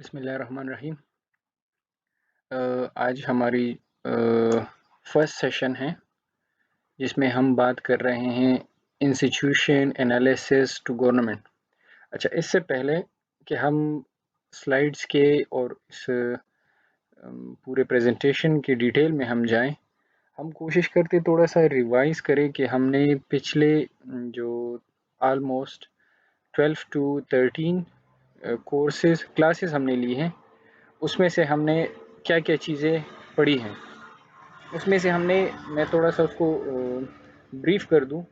बिस्मिल्लाहिर्रहमानिर्रहीम। आज हमारी फर्स्ट सेशन है जिसमें हम बात कर रहे हैं इंस्टीट्यूशन एनालिसिस टू गवर्नमेंट। अच्छा, इससे पहले कि हम स्लाइड्स के और इस पूरे प्रेजेंटेशन की डिटेल में हम जाएं, हम कोशिश करते थोड़ा सा रिवाइज करें कि हमने पिछले जो आलमोस्ट 12 टू 13 कोर्सेज क्लासेस हमने ली हैं, उसमें से हमने क्या क्या चीज़ें पढ़ी हैं। उसमें से मैं थोड़ा सा उसको ब्रीफ कर दूं।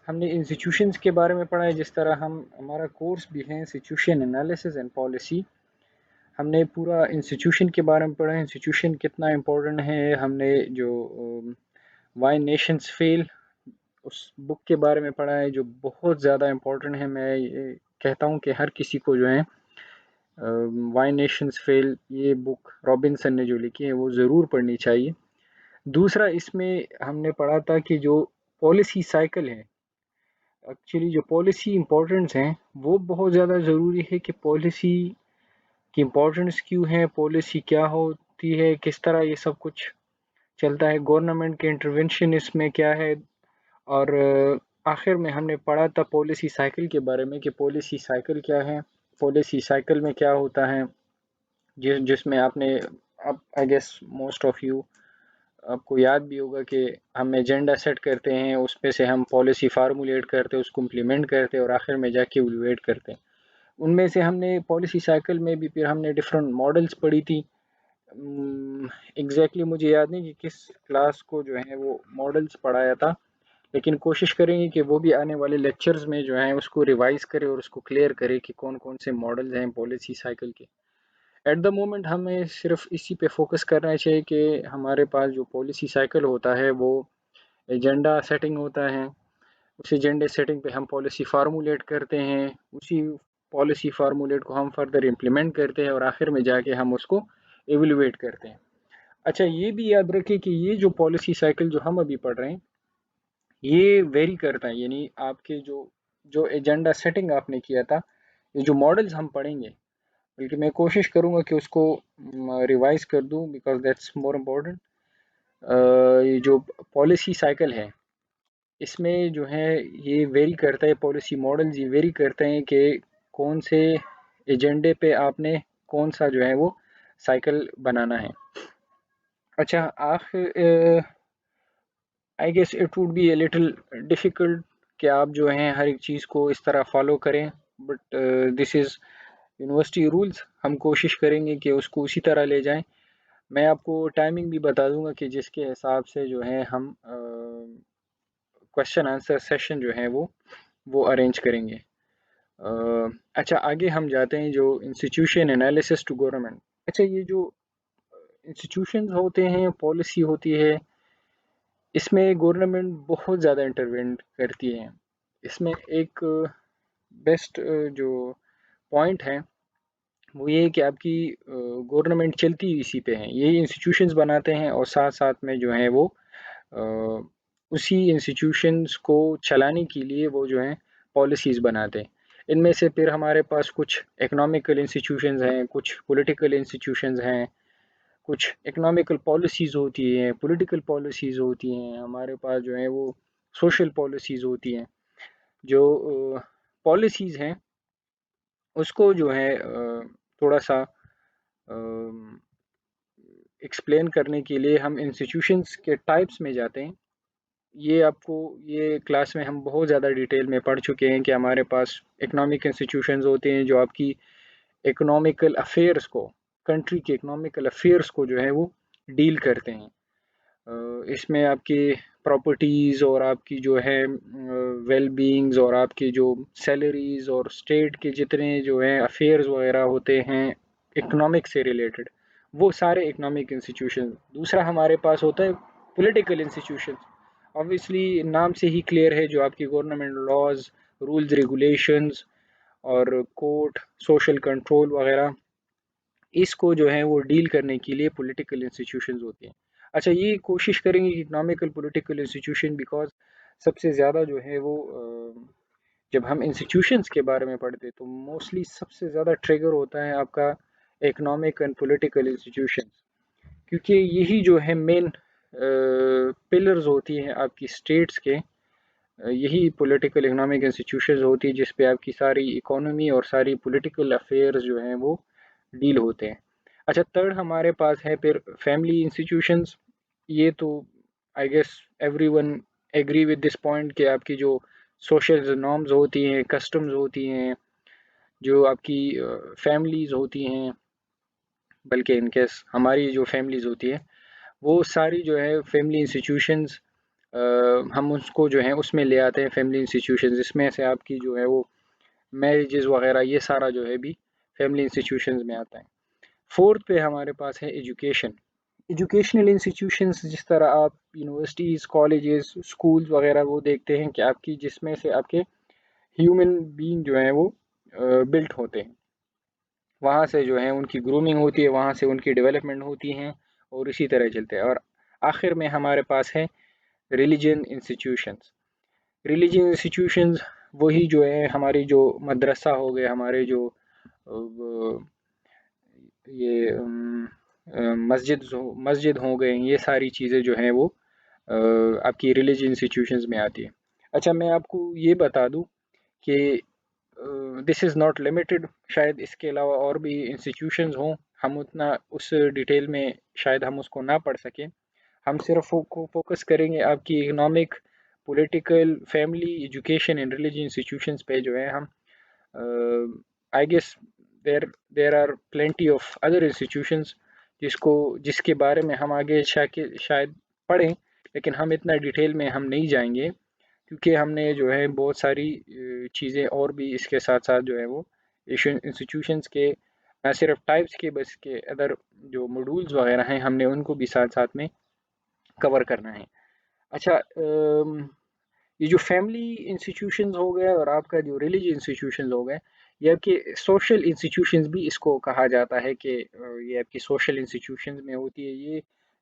हमने इंस्टीट्यूशंस के बारे में पढ़ा है, जिस तरह हमारा कोर्स भी है इंस्टीट्यूशन एनालिसिस एंड पॉलिसी। हमने पूरा इंस्टीट्यूशन के बारे में पढ़ा है, इंस्टीट्यूशन कितना इम्पोर्टेंट है। हमने जो व्हाई नेशंस फेल, उस बुक के बारे में पढ़ा है, जो बहुत ज़्यादा इम्पोर्टेंट है। मैं ये कहता हूँ कि हर किसी को जो है व्हाई नेशंस फेल, ये बुक रॉबिन्सन ने जो लिखी है वो ज़रूर पढ़नी चाहिए। दूसरा, इसमें हमने पढ़ा था कि जो पॉलिसी साइकिल है, एक्चुअली जो पॉलिसी इम्पोर्टेंस हैं वो बहुत ज़्यादा ज़रूरी है कि पॉलिसी की इम्पोर्टेंस क्यों है, पॉलिसी क्या होती है, किस तरह ये सब कुछ चलता है, गवर्नमेंट के इंटरवेंशन इसमें क्या है। और आखिर में हमने पढ़ा था पॉलिसी साइकिल के बारे में कि पॉलिसी साइकिल क्या है, पॉलिसी साइकिल में क्या होता है, जिसमें आपने, अब I guess most of you, आपको याद भी होगा कि हम एजेंडा सेट करते हैं, उस पे से हम पॉलिसी फार्मूलेट करते हैं, उसको इम्प्लीमेंट करते हैं और आखिर में जाके इवैल्यूएट करते हैं। उनमें से हमने पॉलिसी साइकिल में भी फिर हमने डिफरेंट मॉडल्स पढ़ी थी। एग्जैक्टली मुझे याद नहीं कि किस क्लास को जो है वो मॉडल्स पढ़ाया था, लेकिन कोशिश करेंगे कि वो भी आने वाले लेक्चर्स में जो है उसको रिवाइज करें और उसको क्लियर करें कि कौन कौन से मॉडल्स हैं पॉलिसी साइकिल के। एट द मोमेंट हमें सिर्फ इसी पे फोकस करना चाहिए कि हमारे पास जो पॉलिसी साइकिल होता है वो एजेंडा सेटिंग होता है। उस एजेंडे सेटिंग पे हम पॉलिसी फार्मूलेट करते हैं, उसी पॉलिसी फार्मूलेट को हम फर्दर इम्प्लीमेंट करते हैं और आखिर में जाके हम उसको एवेल्युएट करते हैं। अच्छा, ये भी याद रखें कि ये जो पॉलिसी साइकिल जो हम अभी पढ़ रहे हैं ये वेरी करता है, यानी आपके जो जो एजेंडा सेटिंग आपने किया था, ये जो मॉडल्स हम पढ़ेंगे, बल्कि मैं कोशिश करूँगा कि उसको रिवाइज कर दूँ बिकॉज दैट्स मोर इम्पोर्टेंट। ये जो पॉलिसी साइकिल है इसमें जो है ये वेरी करता है, पॉलिसी मॉडल्स ये वेरी करते हैं कि कौन से एजेंडे पे आपने कौन सा जो है वो साइकिल बनाना है। अच्छा, I guess it would be a little difficult कि आप जो हैं हर एक चीज़ को इस तरह फॉलो करें, but this is university rules. हम कोशिश करेंगे कि उसको उसी तरह ले जाएं। मैं आपको टाइमिंग भी बता दूंगा कि जिसके हिसाब से जो है हम क्वेश्चन आंसर सेशन जो है वो अरेंज करेंगे। अच्छा, आगे हम जाते हैं जो इंस्टीट्यूशन एनालिसिस टू गवर्नमेंट। अच्छा, ये जो इंस्टीट्यूशंस होते हैं, पॉलिसी होती है, इसमें गवर्नमेंट बहुत ज़्यादा इंटरवेंट करती है। इसमें एक बेस्ट जो पॉइंट है वो ये है कि आपकी गवर्नमेंट चलती इसी पे है, यही इंस्टीट्यूशंस बनाते हैं और साथ साथ में जो है वो अ, उसी इंस्टीट्यूशंस को चलाने के लिए वो जो है पॉलिसीज़ बनाते हैं। इनमें से फिर हमारे पास कुछ इकोनॉमिकल इंस्टीट्यूशंस हैं, कुछ पॉलिटिकल इंस्टीट्यूशंस हैं, कुछ इकोनॉमिकल पॉलिसीज़ होती हैं, पॉलिटिकल पॉलिसीज़ होती हैं, हमारे पास जो है वो सोशल पॉलिसीज़ होती हैं। जो पॉलिसीज़ हैं उसको जो है थोड़ा सा एक्सप्लेन करने के लिए हम इंस्टीट्यूशंस के टाइप्स में जाते हैं। ये आपको, ये क्लास में हम बहुत ज़्यादा डिटेल में पढ़ चुके हैं कि हमारे पास इकोनॉमिक इंस्टीट्यूशंस होते हैं जो आपकी इकोनॉमिकल अफेयर्स को, कंट्री के इकोनॉमिकल अफेयर्स को जो है वो डील करते हैं। इसमें आपकी प्रॉपर्टीज़ और आपकी जो है वेल बीइंग्स और आपकी जो सैलरीज़ और स्टेट के जितने जो है अफेयर्स वगैरह होते हैं इकोनॉमिक से रिलेटेड, वो सारे इकोनॉमिक इंस्टीट्यूशन। दूसरा हमारे पास होता है पॉलिटिकल इंस्टीट्यूशन। ऑब्वियसली नाम से ही क्लियर है, जो आपकी गवर्नमेंट लॉज, रूल्स रेगुलेशंस और कोर्ट, सोशल कंट्रोल वगैरह, इसको जो है वो डील करने के लिए पॉलिटिकल इंस्टीट्यूशंस होती हैं। अच्छा, ये कोशिश करेंगे कि इकोनॉमिकल पॉलिटिकल इंस्टीट्यूशन, बिकॉज सबसे ज़्यादा जो है वो जब हम इंस्टीट्यूशंस के बारे में पढ़ते हैं तो मोस्टली सबसे ज़्यादा ट्रिगर होता है आपका इकोनॉमिक एंड पॉलिटिकल इंस्टीट्यूशंस, क्योंकि यही जो है मेन पिलर्स होती हैं आपकी स्टेट्स के। यही पॉलिटिकल इकोनॉमिक इंस्टीट्यूशंस होती है जिस पे आपकी सारी इकोनॉमी और सारी पॉलिटिकल अफेयर्स जो हैं वो डील होते हैं। अच्छा, थर्ड हमारे पास है फिर फैमिली इंस्टीट्यूशंस। ये तो I guess everyone agree with this point कि आपकी जो सोशल नॉर्म्स होती हैं, कस्टम्स होती हैं, जो आपकी फैमिलीज़ होती हैं, बल्कि इनकेस हमारी जो फैमिलीज़ होती है, वो सारी जो है फैमिली इंस्टीट्यूशंस, हम उसको जो है उसमें ले आते हैं फैमिली इंस्टीट्यूशंस। इसमें से आपकी जो है वो मैरिजेस वगैरह ये सारा जो है भी फैमिली इंस्टीट्यूशंस में आता है। फोर्थ पे हमारे पास है एजुकेशन। एजुकेशनल इंस्टीट्यूशंस, जिस तरह आप यूनिवर्सिटीज़, कॉलेजेस, स्कूल्स वगैरह वो देखते हैं कि आपकी जिसमें से आपके ह्यूमन बीइंग जो है वो बिल्ट होते हैं, वहाँ से जो है उनकी ग्रूमिंग होती है, वहाँ से उनकी डेवलपमेंट होती हैं और इसी तरह चलते हैं। और आखिर में हमारे पास है रिलीजन इंस्टीट्यूशंस। रिलीजन इंस्टीट्यूशंस वही जो है हमारी जो मदरसा हो गए, हमारे जो ये मस्जिद हो गए, ये सारी चीज़ें जो हैं वो आपकी रिलीजन इंस्टीट्यूशंस में आती है। अच्छा, मैं आपको ये बता दूं कि दिस इज़ नॉट लिमिटेड, शायद इसके अलावा और भी इंस्टीट्यूशंस हों, हम उतना उस डिटेल में शायद हम उसको ना पढ़ सकें। हम सिर्फ फोकस करेंगे आपकी economic, political, family, education and religion institutions पे जो है हम। I guess there there are plenty of other institutions जिसके बारे में हम आगे शायद पढ़ें, लेकिन हम इतना डिटेल में हम नहीं जाएंगे, क्योंकि हमने जो है बहुत सारी चीज़ें और भी इसके साथ साथ जो है वो इंस्टीट्यूशंस के न सिर्फ टाइप्स के बस के अदर जो मॉड्यूल्स वगैरह हैं हमने उनको भी साथ साथ में कवर करना है। अच्छा, ये जो फैमिली इंस्टीट्यूशंस हो गए और आपका जो रिलीजियस इंस्टीट्यूशंस हो गए, ये आपके सोशल इंस्टीट्यूशंस भी इसको कहा जाता है कि ये आपकी सोशल इंस्टीट्यूशंस में होती है। ये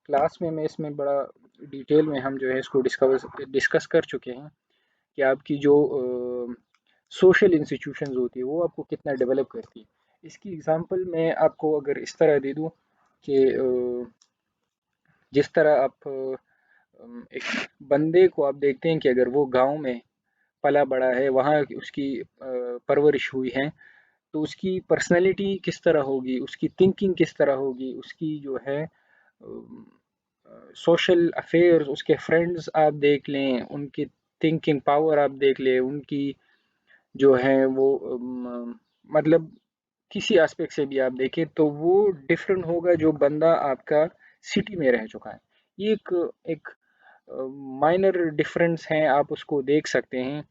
क्लास में मैं इसमें बड़ा डिटेल में हम जो है इसको डिस्कस कर चुके हैं कि आपकी जो सोशल इंस्टीट्यूशंस होती है वो आपको कितना डेवलप करती है। इसकी एग्जांपल मैं आपको अगर इस तरह दे दूं कि जिस तरह आप एक बंदे को आप देखते हैं कि अगर वो गांव में पला बड़ा है, वहाँ उसकी परवरिश हुई है, तो उसकी पर्सनैलिटी किस तरह होगी, उसकी थिंकिंग किस तरह होगी, उसकी जो है सोशल अफेयर्स, उसके फ्रेंड्स आप देख लें, उनकी थिंकिंग पावर आप देख लें, उनकी जो है वो मतलब किसी एस्पेक्ट से भी आप देखें तो वो डिफरेंट होगा जो बंदा आपका सिटी में रह चुका है। ये एक एक माइनर डिफरेंस है, आप उसको देख सकते हैं।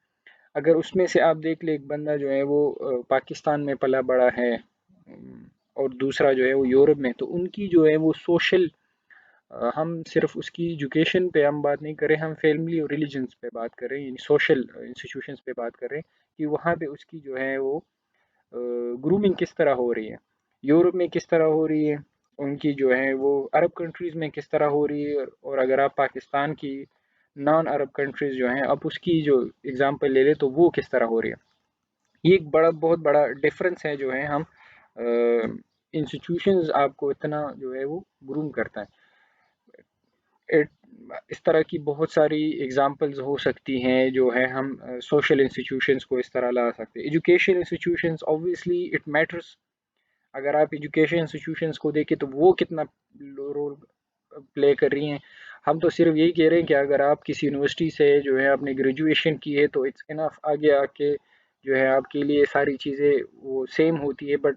अगर उसमें से आप देख ले एक बंदा जो है वो पाकिस्तान में पला बड़ा है, और दूसरा जो है वो यूरोप में, तो उनकी जो है वो सोशल, हम सिर्फ उसकी एजुकेशन पे हम बात नहीं कर रहे, हम फैमिली और रिलीजन्स पे बात कर रहे हैं, सोशल इंस्टीट्यूशंस पे बात कर रहे हैं कि वहाँ पे उसकी जो है वो ग्रूमिंग किस तरह हो रही है, यूरोप में किस तरह हो रही है, उनकी जो है वो अरब कंट्रीज़ में किस तरह हो रही है, और अगर आप पाकिस्तान की नॉन अरब कंट्रीज़ जो हैं आप उसकी जो एग्ज़ाम्पल ले लें तो वो किस तरह हो रही है। ये एक बहुत बड़ा डिफरेंस है जो है हम इंस्टीट्यूशंस आपको इतना जो है वो ग्रूम करता है। इस तरह की बहुत सारी एग्जांपल्स हो सकती हैं जो है हम सोशल इंस्टीट्यूशंस को इस तरह ला सकते हैं। Education institutions obviously it matters. अगर आप एजुकेशन इंस्टीट्यूशंस को देखें तो वो कितना रोल प्ले कर रही हैं। हम तो सिर्फ यही कह रहे हैं कि अगर आप किसी यूनिवर्सिटी से जो है आपने ग्रेजुएशन की है तो इट्स इनफ, आगे आके जो है आपके लिए सारी चीज़ें वो सेम होती है। But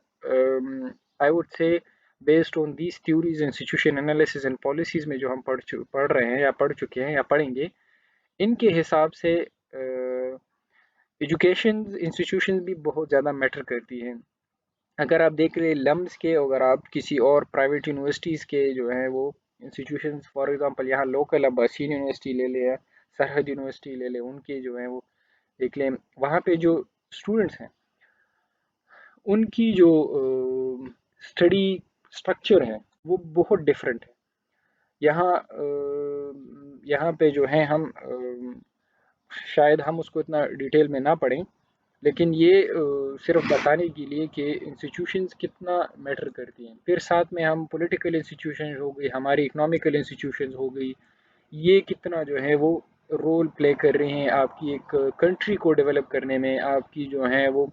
I would say based on these theories, institution analysis and policies में जो हम पढ़ रहे हैं या पढ़ चुके हैं या पढ़ेंगे, इनके हिसाब से एजुकेशन इंस्टीट्यूशन भी बहुत ज़्यादा मैटर करती है। अगर आप देख रहे लम्स के, अगर आप किसी और प्राइवेट यूनिवर्सिटीज़ के जो हैं वो इंस्टीट्यूशंस, फॉर एग्जांपल यहाँ लोकल आप बशीर यूनिवर्सिटी ले लें या सरहद यूनिवर्सिटी ले लें, उनके जो हैं वो देख लें, वहाँ पे जो स्टूडेंट्स हैं उनकी जो स्टडी स्ट्रक्चर है वो बहुत डिफरेंट है। यहाँ पे जो है हम शायद हम उसको इतना डिटेल में ना पढ़ें, लेकिन ये सिर्फ बताने के लिए कि इंस्टीट्यूशंस कितना मैटर करती हैं। फिर साथ में हम पॉलिटिकल इंस्टीट्यूशन हो गई, हमारी इकोनॉमिकल इंस्टीट्यूशंस हो गई, ये कितना जो है वो रोल प्ले कर रहे हैं आपकी एक कंट्री को डेवलप करने में, आपकी जो है वो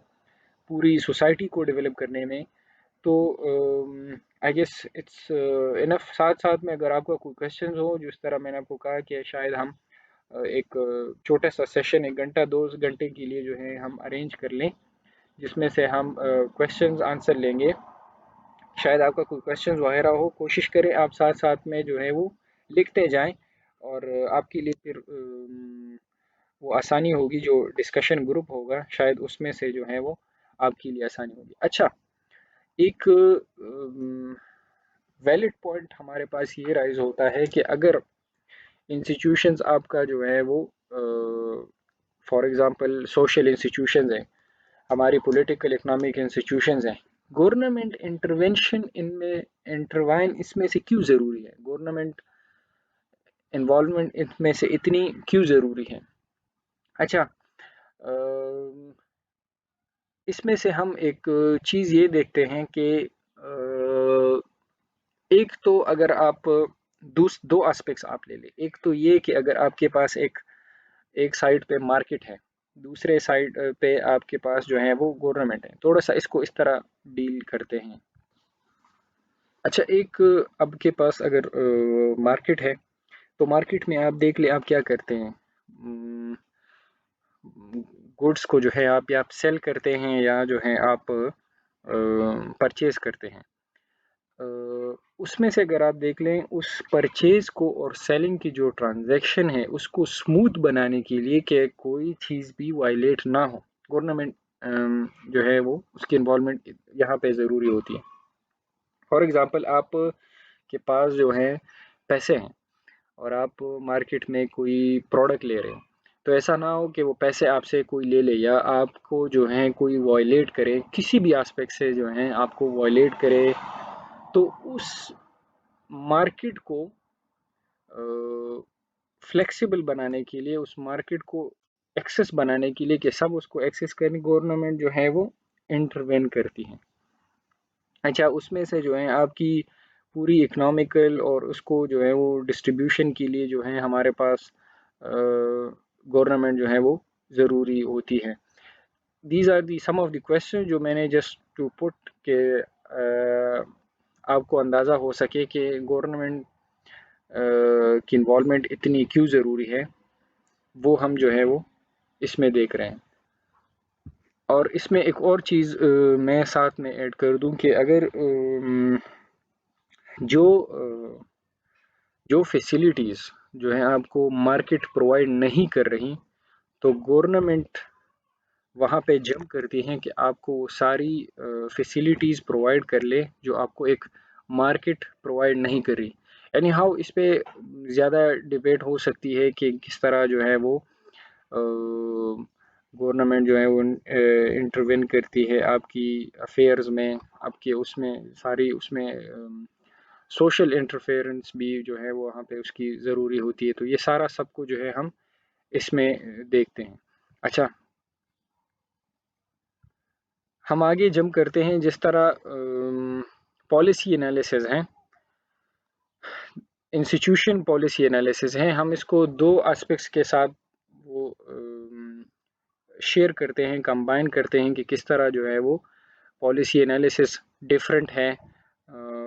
पूरी सोसाइटी को डेवलप करने में। तो आई गेस इट्स इनफ। साथ साथ में अगर आपका कोई क्वेश्चंस हो, जिस तरह मैंने आपको कहा कि शायद हम एक छोटा सा सेशन 1 घंटा 2 घंटे के लिए जो है हम अरेंज कर लें, जिसमें से हम क्वेश्चंस आंसर लेंगे। शायद आपका कोई क्वेश्चंस वगैरह हो, कोशिश करें आप साथ साथ में जो है वो लिखते जाएं, और आपके लिए फिर वो आसानी होगी। जो डिस्कशन ग्रुप होगा शायद उसमें से जो है वो आपके लिए आसानी होगी। अच्छा, एक वैलिड पॉइंट हमारे पास ये राइज होता है कि अगर इंस्टीट्यूशंस आपका जो है वो फॉर एग्जांपल सोशल इंस्टीट्यूशंस हैं, हमारी पॉलिटिकल इकोनॉमिक इंस्टीट्यूशंस हैं, गवर्नमेंट इंटरवेंशन इनमें इंटरवाइन इसमें से क्यों ज़रूरी है, गवर्नमेंट इन्वॉल्वमेंट इसमें से इतनी क्यों ज़रूरी है। अच्छा, इसमें से हम एक चीज़ ये देखते हैं कि एक तो अगर आप दो एस्पेक्ट्स आप ले लें। एक तो ये कि अगर आपके पास एक साइड पे मार्केट है, दूसरे साइड पे आपके पास जो है वो गवर्नमेंट है। थोड़ा सा इसको इस तरह डील करते हैं। अच्छा, एक आपके पास अगर मार्केट है, तो मार्केट में आप देख ले आप क्या करते हैं, गुड्स को जो है आप या आप सेल करते हैं या जो है आप परचेज करते हैं। उसमें से अगर आप देख लें, उस परचेज को और सेलिंग की जो ट्रांजैक्शन है उसको स्मूथ बनाने के लिए कि कोई चीज़ भी वायलेट ना हो, गवर्नमेंट जो है वो उसकी इन्वॉल्वमेंट यहाँ पे ज़रूरी होती है। फॉर एग्ज़ाम्पल आप के पास जो है पैसे हैं और आप मार्केट में कोई प्रोडक्ट ले रहे हो, तो ऐसा ना हो कि वो पैसे आपसे कोई ले ले या आपको जो है कोई वायलेट करे, किसी भी एस्पेक्ट से जो है आपको वायलेट करे। तो उस मार्केट को फ्लेक्सिबल बनाने के लिए, उस मार्केट को एक्सेस बनाने के लिए कि सब उसको एक्सेस करने, गवर्नमेंट जो है वो इंटरवेन करती है। अच्छा, उसमें से जो है आपकी पूरी इकोनॉमिकल और उसको जो है वो डिस्ट्रीब्यूशन के लिए जो है हमारे पास गवर्नमेंट जो है वो ज़रूरी होती है। These are the some of the question जो मैंने जस्ट टू पुट के आपको अंदाज़ा हो सके कि गवर्नमेंट की इन्वॉल्वमेंट इतनी क्यों ज़रूरी है, वो हम जो है वो इसमें देख रहे हैं। और इसमें एक और चीज़ मैं साथ में ऐड कर दूं कि अगर जो जो फैसिलिटीज़ जो है आपको मार्केट प्रोवाइड नहीं कर रही, तो गवर्नमेंट वहाँ पे जंप करती हैं कि आपको सारी फैसिलिटीज़ प्रोवाइड कर ले जो आपको एक मार्केट प्रोवाइड नहीं कर रही। एनी हाउ इस पे ज़्यादा डिबेट हो सकती है कि किस तरह जो है वो गवर्नमेंट जो है वो इंटरवेन करती है आपकी अफेयर्स में, आपके उसमें सारी उसमें सोशल इंटरफेरेंस भी जो है वो वहाँ पे उसकी ज़रूरी होती है। तो ये सारा सब कुछ जो है हम इसमें देखते हैं। अच्छा, हम आगे जंप करते हैं। जिस तरह पॉलिसी एनालिसिस है, इंस्टीट्यूशन पॉलिसी एनालिसिस है, हम इसको दो एस्पेक्ट्स के साथ वो शेयर करते हैं, कंबाइन करते हैं कि किस तरह जो है वो पॉलिसी एनालिसिस डिफरेंट है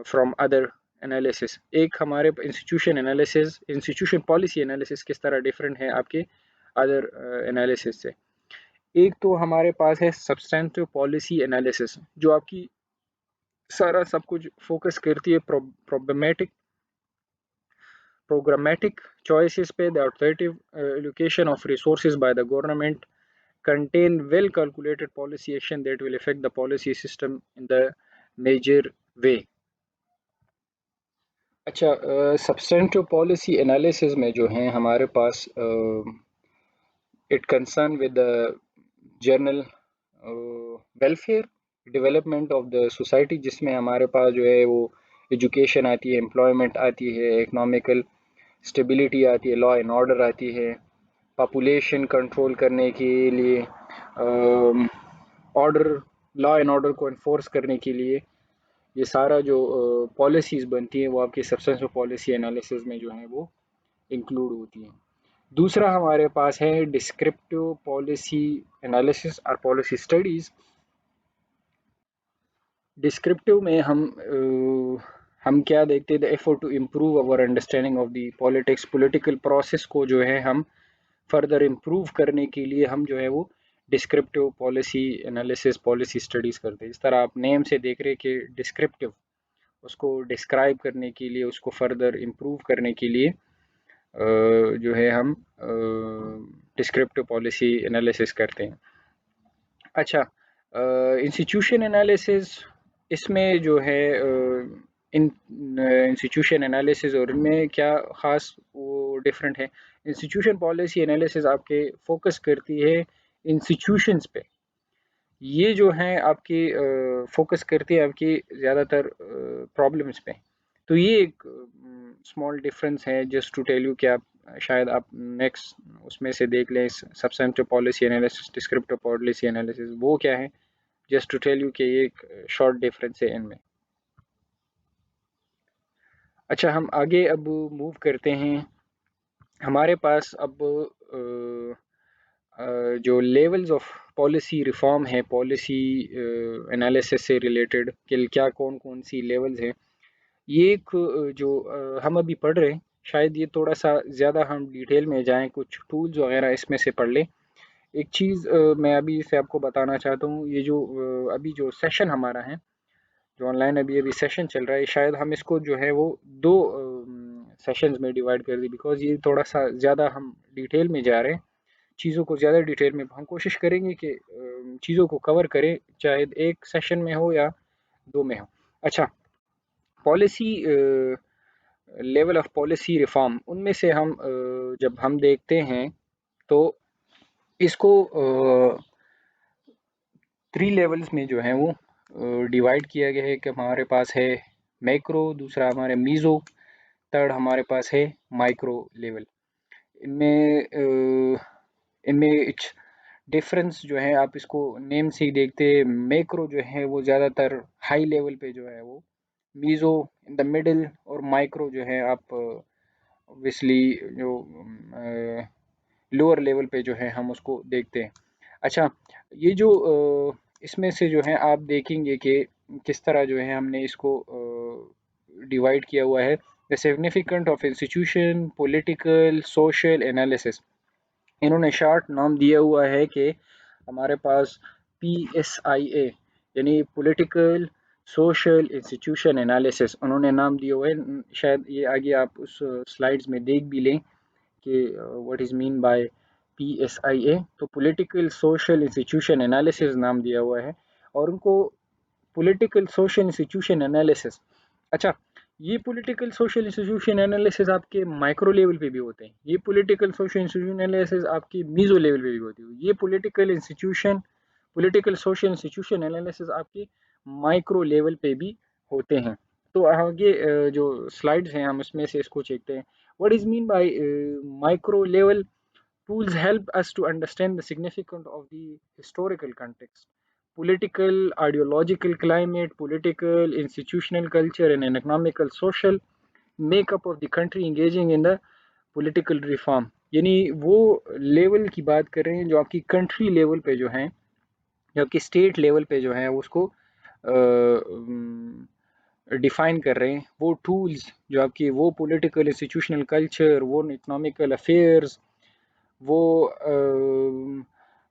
फ्रॉम अदर एनालिसिस। एक हमारे institution analysis, institution policy analysis किस तरह डिफरेंट है आपके अदर एनालिसिस से। एक तो हमारे पास है सब्सटेंटिव पॉलिसी एनालिसिस, जो आपकी सारा सब कुछ फोकस करती है programmatic choices पे, the alternative allocation of resources by the government contain well calculated policy action that will affect the policy system in the major way। अच्छा, सब्सटेंटिव पॉलिसी एनालिसिस में जो है हमारे पास it concern with the general welfare development of the society, जिसमें हमारे पास जो है वो एजुकेशन आती है, एम्प्लॉयमेंट आती है, इकोनॉमिकल स्टेबिलिटी आती है, लॉ एंड ऑर्डर आती है, पॉपुलेशन कंट्रोल करने के लिए ऑर्डर, लॉ एंड ऑर्डर को इन्फोर्स करने के लिए ये सारा जो पॉलिसीज़ बनती हैं वो आपकी सब्सटेंस पॉलिसी एनालिसिस में जो है वो इंक्लूड होती हैं। दूसरा हमारे पास है डिस्क्रिप्टिव पॉलिसी एनालिसिस और पॉलिसी स्टडीज़। डिस्क्रिप्टिव में हम क्या देखते हैं, the effort to improve our understanding of the politics, political process को जो है हम फर्दर इम्प्रूव करने के लिए हम जो है वो descriptive policy analysis, policy studies करते हैं। इस तरह आप नेम से देख रहे हैं कि डिस्क्रिप्टिव, उसको डिस्क्राइब करने के लिए, उसको फर्दर इम्प्रूव करने के लिए जो है हम डिस्क्रिप्टिव पॉलिसी एनालिसिस करते हैं। अच्छा, इंस्टीट्यूशन एनालिसिस, इसमें जो है इन इंस्टीट्यूशन एनालिसिस और इनमें क्या ख़ास वो डिफरेंट है। इंस्टीट्यूशन पॉलिसी एनालिसिस आपके फोकस करती है इंस्टीट्यूशंस पे, ये जो हैं आपकी फोकस करती है आपकी ज़्यादातर प्रॉब्लम्स पे। तो ये एक स्मॉल डिफरेंस है, जस्ट टू टेल यू कि आप शायद आप नेक्स्ट उसमें से देख लें, substantive policy analysis, descriptive policy analysis, वो क्या है, जस्ट टू टेल यू कि ये एक शॉर्ट डिफरेंस है इनमें। अच्छा, हम आगे अब मूव करते हैं। हमारे पास अब जो लेवल्स ऑफ पॉलिसी रिफॉर्म है, पॉलिसी एनालिसिस से रिलेटेड कि क्या कौन कौन सी लेवल्स हैं, ये एक जो हम अभी पढ़ रहे हैं, शायद ये थोड़ा सा ज़्यादा हम डिटेल में जाएं, कुछ टूल्स वगैरह इसमें से पढ़ लें। एक चीज़ मैं अभी से आपको बताना चाहता हूँ, ये जो अभी जो सेशन हमारा है, जो ऑनलाइन अभी अभी सेशन चल रहा है, शायद हम इसको जो है वो दो सेशंस में डिवाइड कर दें, बिकॉज ये थोड़ा सा ज़्यादा हम डिटेल में जा रहे हैं, चीज़ों को ज़्यादा डिटेल में हम कोशिश करेंगे कि चीज़ों को कवर करें, चाहे एक सेशन में हो या दो में हो। अच्छा, policy level of policy reform, उनमें से हम जब हम देखते हैं तो इसको 3 लेवल्स में जो है वो डिवाइड किया गया है कि हमारे पास है मैक्रो, दूसरा हमारे मीज़ो, थर्ड हमारे पास है माइक्रो लेवल। इनमें इनमें डिफरेंस जो है आप इसको नेम से ही देखते हैं, मैक्रो जो है वो ज़्यादातर हाई लेवल पे जो है वो, मीज़ो इन द मिडिल, और माइक्रो जो है आप ऑब्वियसली जो लोअर लेवल पे जो है हम उसको देखते हैं। अच्छा, ये जो इसमें से जो है आप देखेंगे कि किस तरह जो है हमने इसको डिवाइड किया हुआ है। The significant of institution, political, social analysis, इन्होंने शॉर्ट नाम दिया हुआ है कि हमारे पास PSIA, यानी पॉलिटिकल सोशल इंस्टीट्यूशन एनालिसिस, उन्होंने नाम दिया हुआ है। शायद ये आगे आप उस स्लाइड्स में देख भी लें कि what is mean by PSIA। तो पॉलिटिकल सोशल इंस्टीट्यूशन एनालिसिस नाम दिया हुआ है, और उनको पॉलिटिकल सोशल इंस्टीट्यूशन एनालिसिस, अच्छा, ये पॉलिटिकल सोशल इंस्टीट्यूशन एनालिसिस आपके माइक्रो लेवल पे भी होते हैं, ये पॉलिटिकल सोशल इंस्टीट्यूशन एनालिसिस आपकी मीजो लेवल पे भी होती है, ये पॉलिटिकल सोशल इंस्टीट्यूशन एनालिसिस आपकी माइक्रो लेवल पे भी होते हैं। तो आगे जो स्लाइड्स हैं हम उसमें से इसको देखते हैं। What is mean by micro level? Tools help us to understand the significance of the historical context, political, ideological climate, political, institutional culture, and an economical, social makeup of the country engaging in the political reform। यानी वो level की बात कर रहे हैं जो आपकी country level पे जो है, जो आपकी स्टेट लेवल पे जो है उसको डिफाइन कर रहे हैं। वो टूल्स जो आपकी, वो पॉलिटिकल इंस्टीट्यूशनल कल्चर, वो इकोनॉमिकल अफेयर्स, वो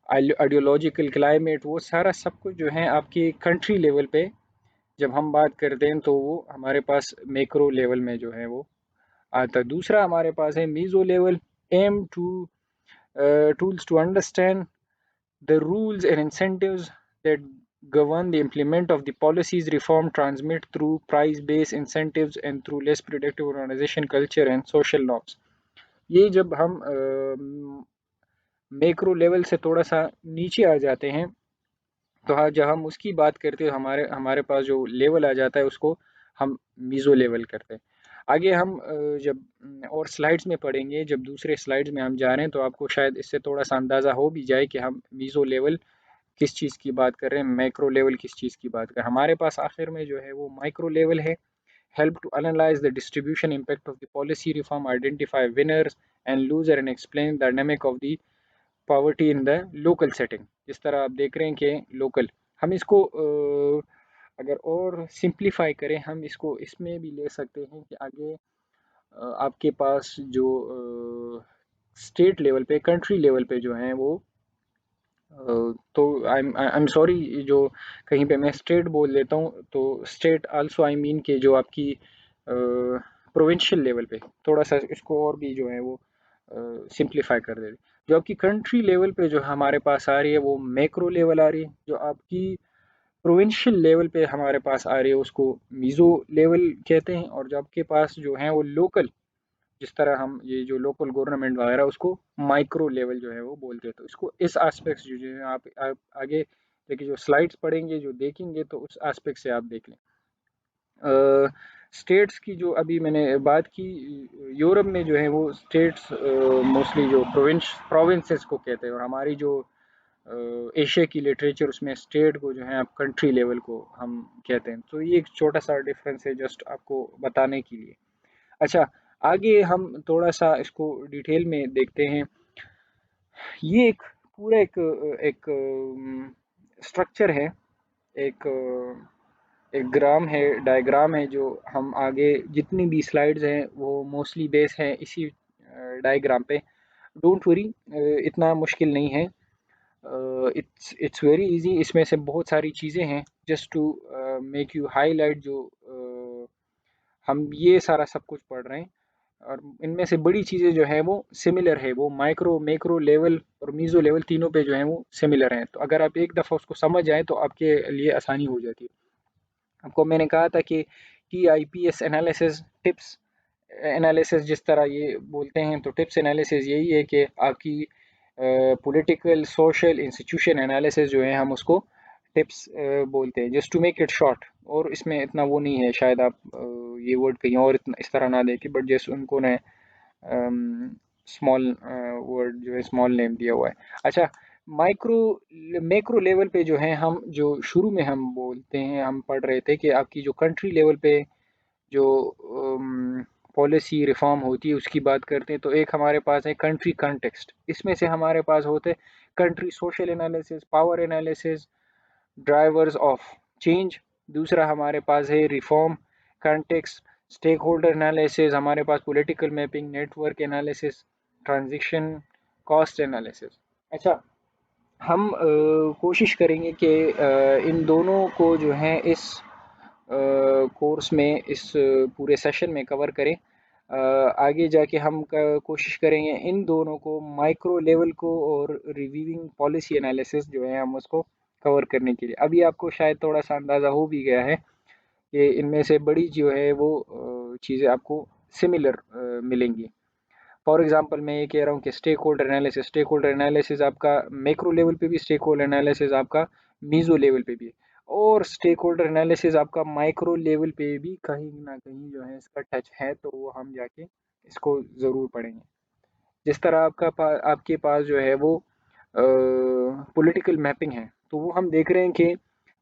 आइडियोलॉजिकल क्लाइमेट, वो सारा सब कुछ जो है आपकी कंट्री लेवल पे जब हम बात करते हैं तो वो हमारे पास मैक्रो लेवल में जो है वो आता है। दूसरा हमारे पास है meso level, aim to tools to understand the rules and incentives that govern the implement of the policies reform transmit through price based incentives and through less predictive organization culture and social norms। ये जब हम macro level से थोड़ा सा नीचे आ जाते हैं तो हाँ, जब हम उसकी बात करते हैं हमारे हमारे पास जो लेवल आ जाता है उसको हम मीज़ो लेवल करते हैं। आगे हम जब और स्लाइड्स में पढ़ेंगे, जब दूसरे स्लाइड्स में हम जा रहे हैं तो आपको शायद इससे थोड़ा सा अंदाज़ा हो भी जाए कि हम मीज़ो लेवल किस चीज़ की बात कर रहे हैं, मैक्रो लेवल किस चीज़ की बात कर रहे हैं। हमारे पास आखिर में जो है वो माइक्रो लेवल है। Help to analyse the distribution impact of the policy reform, identify winners and loser and explain the dynamic of the poverty in the local setting. जिस तरह आप देख रहे हैं कि लोकल, हम इसको अगर और सिंप्लीफाई करें, हम इसको इसमें भी ले सकते हैं कि आगे आपके पास जो स्टेट लेवल पे, कंट्री लेवल पे जो हैं वो तो आई एम सॉरी, जो कहीं पे मैं स्टेट बोल देता हूँ तो स्टेट आल्सो आई मीन के जो आपकी प्रोविंशियल लेवल पे, थोड़ा सा इसको और भी जो है वो सिंप्लीफाई कर देते। जो आपकी कंट्री लेवल पे जो हमारे पास आ रही है वो मैक्रो लेवल आ रही है। जो आपकी प्रोविंशियल लेवल पे हमारे पास आ रही है उसको मीज़ो लेवल कहते हैं। और जो आपके पास जो है वो लोकल, जिस तरह हम ये जो लोकल गवर्नमेंट वगैरह उसको माइक्रो लेवल जो है वो बोलते हैं। तो इसको इस एस्पेक्ट जो है आप आगे देखिए, जो स्लाइड्स पढ़ेंगे जो देखेंगे तो उस एस्पेक्ट से आप देख लें। स्टेट्स की जो अभी मैंने बात की, यूरोप में जो है वो स्टेट्स मोस्टली जो प्रोविंसेस को कहते हैं, और हमारी जो एशिया की लिटरेचर उसमें स्टेट को जो है आप कंट्री लेवल को हम कहते हैं। तो ये एक छोटा सा डिफरेंस है जस्ट आपको बताने के लिए। अच्छा, आगे हम थोड़ा सा इसको डिटेल में देखते हैं। ये एक पूरा एक स्ट्रक्चर है, एक एक ग्राम है, डायग्राम है, जो हम आगे जितनी भी स्लाइड्स हैं वो मोस्टली बेस हैं इसी डायग्राम पे। डोंट वरी, इतना मुश्किल नहीं है, इट्स वेरी इजी। इसमें से बहुत सारी चीज़ें हैं just to make you highlight, जो हम ये सारा सब कुछ पढ़ रहे हैं। और इनमें से बड़ी चीज़ें जो है वो सिमिलर है, वो माइक्रो मैक्रो लेवल और मीज़ो लेवल तीनों पे जो है वो सिमिलर हैं। तो अगर आप एक दफ़ा उसको समझ जाएँ तो आपके लिए आसानी हो जाती है। आपको मैंने कहा था कि TIPS एनालिसिस, टिप्स एनालिसिस जिस तरह ये बोलते हैं, तो टिप्स एनालिसिस यही है कि आपकी पॉलिटिकल सोशल इंस्टीट्यूशन एनालिसिस जो है हम उसको टिप्स बोलते हैं, just to make it short. और इसमें इतना वो नहीं है, शायद आप ये वर्ड कहीं और इतना इस तरह ना देखें, बट जैसे उनको ने स्मॉल वर्ड जो है स्मॉल नेम दिया हुआ है। अच्छा, माइक्रो मैक्रो लेवल पे जो है, हम जो शुरू में हम बोलते हैं, हम पढ़ रहे थे कि आपकी जो कंट्री लेवल पे जो पॉलिसी रिफॉर्म होती है उसकी बात करते हैं। तो एक हमारे पास है कंट्री कॉन्टेक्स्ट, इसमें से हमारे पास होते हैं country social analysis, power analysis, drivers of change. दूसरा हमारे पास है reform context, stakeholder analysis, हमारे पास political mapping, network analysis, transition, cost analysis. अच्छा, हम कोशिश करेंगे कि इन दोनों को जो है इस कोर्स में, इस पूरे सेशन में कवर करें। आगे जाके हम कोशिश करेंगे इन दोनों को, माइक्रो लेवल को और रिव्यूइंग पॉलिसी एनालिसिस जो है हम उसको कवर करने के लिए। अभी आपको शायद थोड़ा सा अंदाज़ा हो भी गया है कि इनमें से बड़ी जो है वो चीज़ें आपको सिमिलर मिलेंगी। फॉर एग्जांपल मैं ये कह रहा हूँ कि स्टेक होल्डर एनालिसिस आपका मैक्रो लेवल पे भी, स्टेक होल्डर एनालिसिस आपका मीजो लेवल पे भी है, और स्टेक होल्डर एनालिसिस आपका माइक्रो लेवल पे भी कहीं ना कहीं जो है इसका टच है। तो वो हम जाके इसको ज़रूर पढ़ेंगे। जिस तरह आपके पास जो है वो पॉलिटिकल मैपिंग है, तो वो हम देख रहे हैं कि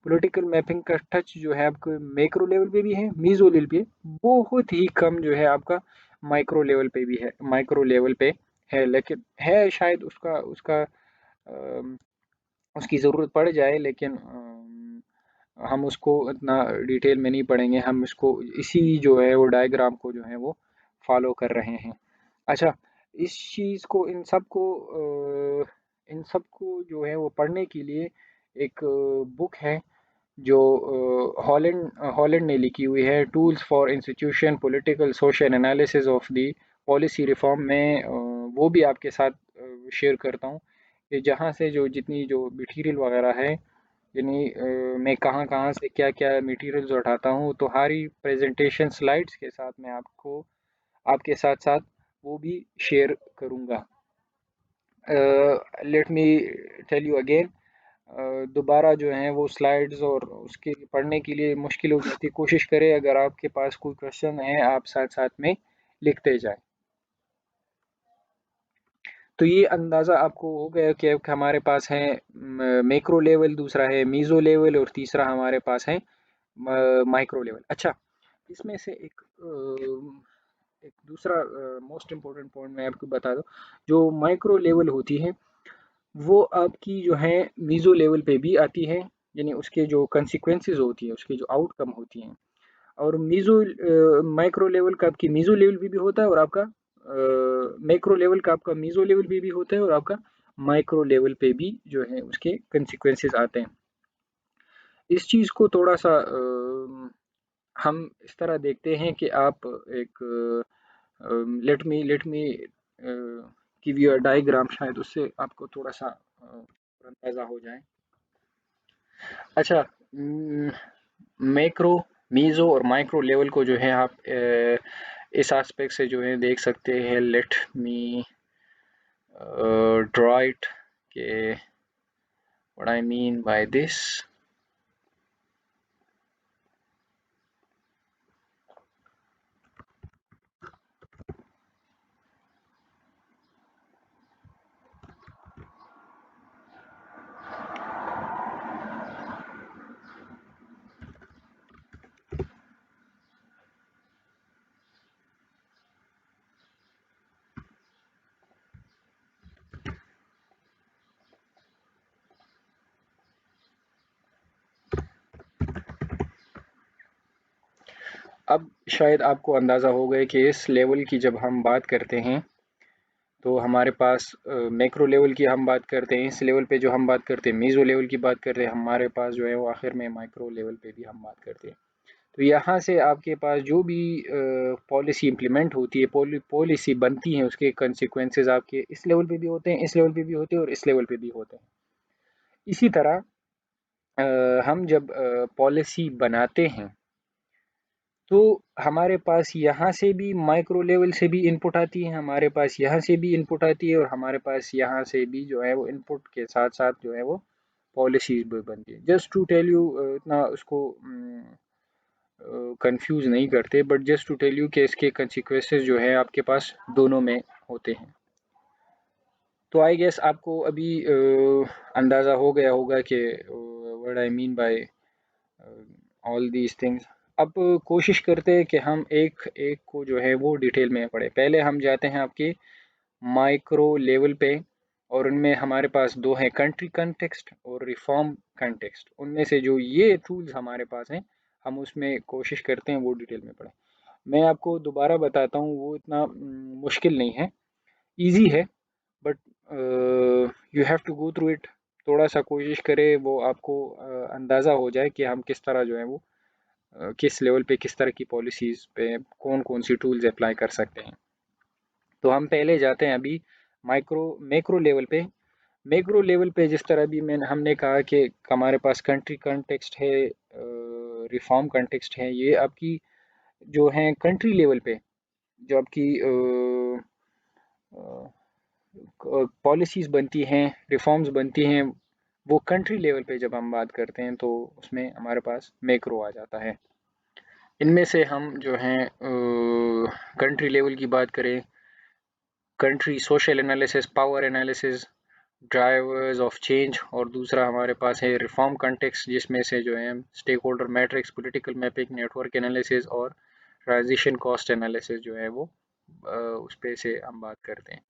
पॉलिटिकल मैपिंग का टच जो है आपको मैक्रो लेवल पे भी है, मीजो लेवल पे बहुत ही कम जो है आपका माइक्रो लेवल पे भी है, माइक्रो लेवल पे है। लेकिन है शायद उसका उसका अम, उसकी ज़रूरत पड़ जाए, लेकिन हम उसको इतना डिटेल में नहीं पढ़ेंगे। हम इसको इसी जो है वो डायग्राम को जो है वो फॉलो कर रहे हैं। अच्छा, इस चीज़ को, इन सब को जो है वो पढ़ने के लिए एक बुक है जो हॉलैंड ने लिखी हुई है, tools for institution political social analysis of the policy reform में। वो भी आपके साथ शेयर करता हूँ कि जहाँ से जो जितनी जो मटेरियल वगैरह है, यानी मैं कहाँ कहाँ से क्या क्या मटेरियल्स उठाता हूँ, तो हरी प्रेजेंटेशन स्लाइड्स के साथ मैं आपको आपके साथ साथ वो भी शेयर करूँगा। Let me tell you again, दोबारा जो है वो स्लाइड्स और उसके पढ़ने के लिए मुश्किल हो जाती है। कोशिश करें अगर आपके पास कोई क्वेश्चन है आप साथ साथ में लिखते जाएं। तो ये अंदाज़ा आपको हो गया कि अब हमारे पास है मैक्रो लेवल, दूसरा है मीज़ो लेवल और तीसरा हमारे पास है माइक्रो लेवल। अच्छा, इसमें से एक दूसरा मोस्ट इम्पोर्टेंट पॉइंट मैं आपको बता दूं। जो माइक्रो लेवल होती है वो आपकी जो है मीज़ो लेवल पे भी आती है, यानी उसके जो कंसिक्वेंसेस होती है, उसके जो आउटकम होती हैं। और मीज़ो माइक्रो लेवल का आपकी मीज़ो लेवल पे भी होता है और आपका मैक्रो लेवल का आपका मीज़ो लेवल पे भी होता है और आपका माइक्रो लेवल पे भी जो है उसके कंसिक्वेंसेस आते हैं। इस चीज़ को थोड़ा सा हम इस तरह देखते हैं कि आप एक let me give you a diagram, शायद उससे आपको थोड़ा सा अंदाज़ा हो जाए। अच्छा, मैक्रो, मीज़ो और माइक्रो लेवल को जो है आप इस एस्पेक्ट से जो है देख सकते हैं। लेट मी ड्रॉ इट के what I mean by this. अब शायद आपको अंदाज़ा हो गया कि इस लेवल की जब हम बात करते हैं तो हमारे पास मैक्रो लेवल की हम बात करते हैं, इस लेवल पे जो हम बात करते हैं मीज़ो लेवल की बात करते हैं, हमारे पास जो है वो आखिर में माइक्रो लेवल पे भी हम बात करते हैं। तो यहाँ से आपके पास जो भी पॉलिसी इम्प्लीमेंट होती है, पॉलिसी बनती है, उसके कंसिक्वेंसेस आपके इस लेवल पे भी होते हैं, इस लेवल पे भी होते हैं और इस लेवल पे भी होते हैं। इसी तरह हम जब पॉलिसी बनाते हैं तो हमारे पास यहाँ से भी माइक्रो लेवल से भी इनपुट आती है, हमारे पास यहाँ से भी इनपुट आती है और हमारे पास यहाँ से भी जो है वो इनपुट के साथ साथ जो है वो पॉलिसीज भी बनती है। जस्ट टू टेल यू, इतना उसको कंफ्यूज नहीं करते, but just to tell you कि इसके कंसिक्वेंसेस जो है आपके पास दोनों में होते हैं। तो आई गेस आपको अभी अंदाज़ा हो गया होगा कि what I mean by all these things. अब कोशिश करते हैं कि हम एक एक को जो है वो डिटेल में पढ़े। पहले हम जाते हैं आपके माइक्रो लेवल पे और उनमें हमारे पास दो हैं, कंट्री कंटेक्स्ट और रिफॉर्म कंटेक्स्ट। उनमें से जो ये टूल्स हमारे पास हैं हम उसमें कोशिश करते हैं वो डिटेल में पढ़ें। मैं आपको दोबारा बताता हूँ, वो इतना मुश्किल नहीं है, इजी है, but you have to go through it. थोड़ा सा कोशिश करें वो आपको अंदाज़ा हो जाए कि हम किस तरह जो है वो किस लेवल पे किस तरह की पॉलिसीज़ पे कौन कौन सी टूल्स अप्लाई कर सकते हैं। तो हम पहले जाते हैं अभी माइक्रो मैक्रो लेवल पे। मैक्रो लेवल पे जिस तरह भी हमने कहा कि हमारे पास कंट्री कंटेक्स्ट है, रिफॉर्म कंटेक्स्ट है, ये आपकी जो है कंट्री लेवल पे जो आपकी पॉलिसीज़ बनती हैं, रिफॉर्म्स बनती हैं, वो कंट्री लेवल पे जब हम बात करते हैं तो उसमें हमारे पास मैक्रो आ जाता है। इनमें से हम जो हैं कंट्री लेवल की बात करें, country social analysis, power analysis, drivers of change, और दूसरा हमारे पास है रिफॉर्म कंटेक्स्ट जिसमें से जो है stakeholder matrix, political mapping, network analysis और ट्रांजिशन कॉस्ट एनालिसिस जो है वो उस पे से हम बात करते हैं।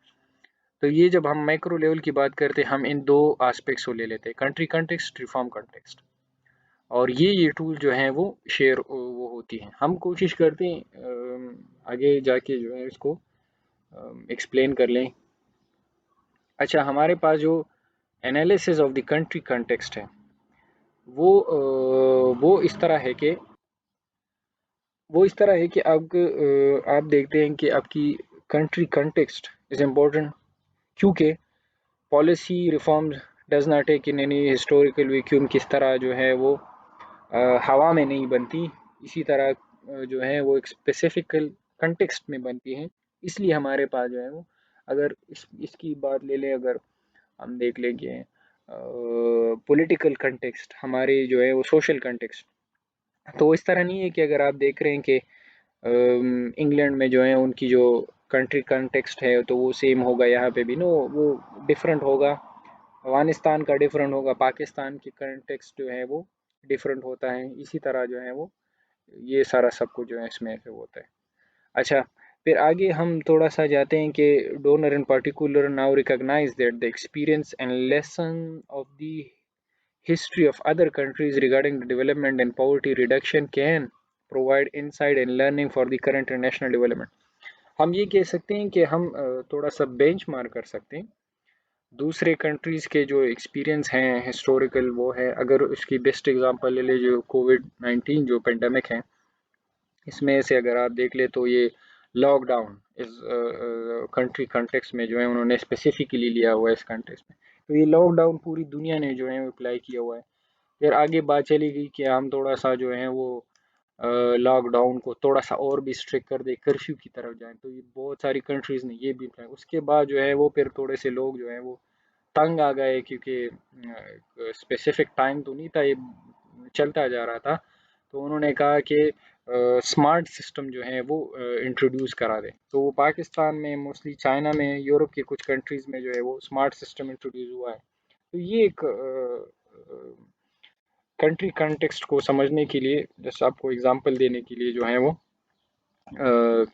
तो ये जब हम माइक्रो लेवल की बात करते हैं हम इन दो एस्पेक्ट्स को ले लेते हैं, कंट्री कंटेक्स्ट, रिफॉर्म कंटेक्स्ट, और ये टूल जो हैं वो शेयर वो होती हैं। हम कोशिश करते हैं आगे जाके जो है इसको एक्सप्लेन कर लें। अच्छा, हमारे पास जो analysis of the country context है वो इस तरह है कि आप देखते हैं कि आपकी कंट्री कंटेक्स्ट इज़ इम्पोर्टेंट, क्योंकि policy reforms does not take in any historical vacuum, किस तरह जो है वो हवा में नहीं बनती, इसी तरह जो है वो एक स्पेसिफिकल कंटेक्स्ट में बनती हैं। इसलिए हमारे पास जो है वो, अगर इसकी बात ले लें, अगर हम देख लेंगे पॉलिटिकल कंटेक्स्ट, हमारे जो है वो सोशल कंटेक्स्ट। तो इस तरह नहीं है कि अगर आप देख रहे हैं कि इंग्लैंड में जो है उनकी जो कंट्री कंटेक्स्ट है तो वो सेम होगा यहाँ पे भी, नो, वो डिफरेंट होगा। अफगानिस्तान का डिफरेंट होगा, पाकिस्तान की कंटेक्स्ट जो है वो डिफरेंट होता है। इसी तरह जो है वो ये सारा सब कुछ जो है इसमें से होता है। अच्छा, फिर आगे हम थोड़ा सा जाते हैं कि donor in particular now recognise that the experience and lesson of the history of other countries regarding the development and poverty reduction can provide insight and learning for the current and national development। हम ये कह सकते हैं कि हम थोड़ा सा bench mark कर सकते हैं दूसरे कंट्रीज़ के जो एक्सपीरियंस हैं हिस्टोरिकल, वो है। अगर उसकी बेस्ट एग्जांपल ले ले जो कोविड-19 जो पेंडेमिक है, इसमें से अगर आप देख ले तो ये लॉकडाउन इस कंट्री कंटेक्स्ट में जो है उन्होंने स्पेसिफिकली लिया हुआ है इस कंटेक्स्ट में। तो ये लॉकडाउन पूरी दुनिया ने जो है अप्लाई किया हुआ है। फिर आगे बात चली गई कि हम थोड़ा सा जो है वो लॉकडाउन को थोड़ा सा और भी स्ट्रिक्ट कर दे, कर्फ्यू की तरफ जाएं। तो ये बहुत सारी कंट्रीज़ ने ये भी अप्लाई। उसके बाद जो है वो फिर थोड़े से लोग जो है वो तंग आ गए, क्योंकि स्पेसिफिक टाइम तो नहीं था, ये चलता जा रहा था। तो उन्होंने कहा कि स्मार्ट सिस्टम जो है वो इंट्रोड्यूस करा दें। तो वो पाकिस्तान में, मोस्टली चाइना में, यूरोप के कुछ कंट्रीज़ में जो है वो स्मार्ट सिस्टम इंट्रोड्यूस हुआ है। तो ये एक कंट्री कॉन्टेक्स्ट को समझने के लिए, जैसे आपको एग्जांपल देने के लिए जो है वो अ,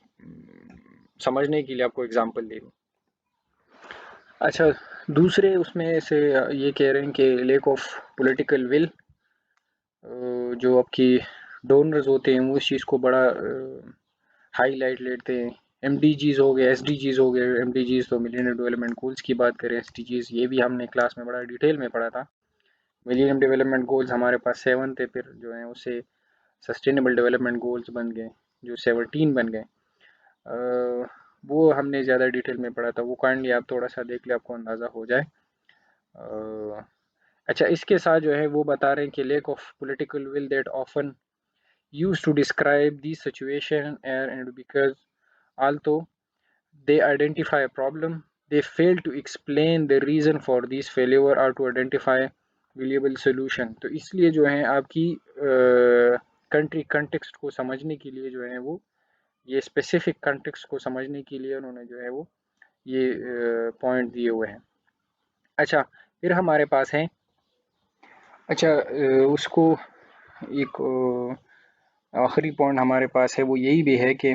समझने के लिए आपको एग्जांपल दे दूँ। अच्छा, दूसरे उसमें से ये कह रहे हैं कि लैक ऑफ पॉलिटिकल विल, जो आपकी डोनर्स होते हैं वो इस चीज़ को बड़ा हाईलाइट लेते हैं। एमडीजीज हो गए, एसडीजीज हो गए। एमडीजीज तो मिलेनियम डेवलपमेंट गोल्स की बात करें, एसडीजीज ये भी हमने क्लास में बड़ा डिटेल में पढ़ा था। मिलेनियम डेवलपमेंट गोल्स हमारे पास 7 थे, फिर जो है उससे सस्टेनेबल डेवलपमेंट गोल्स बन गए जो 17 बन गए। वो हमने ज़्यादा डिटेल में पढ़ा था, वो काइंडली आप थोड़ा सा देख ले, आपको अंदाज़ा हो जाए। अच्छा, इसके साथ जो है वो बता रहे हैं कि lake of political will that often used to describe the situation and because although they identify a problem, they fail to explain the reason for this failure or to identify valuable solution। तो इसलिए जो है आपकी country context को समझने के लिए जो है वो, ये स्पेसिफिक कंटेक्स्ट को समझने के लिए उन्होंने जो है वो ये पॉइंट दिए हुए हैं। अच्छा, फिर हमारे पास है, अच्छा उसको एक आखिरी पॉइंट हमारे पास है वो यही भी है कि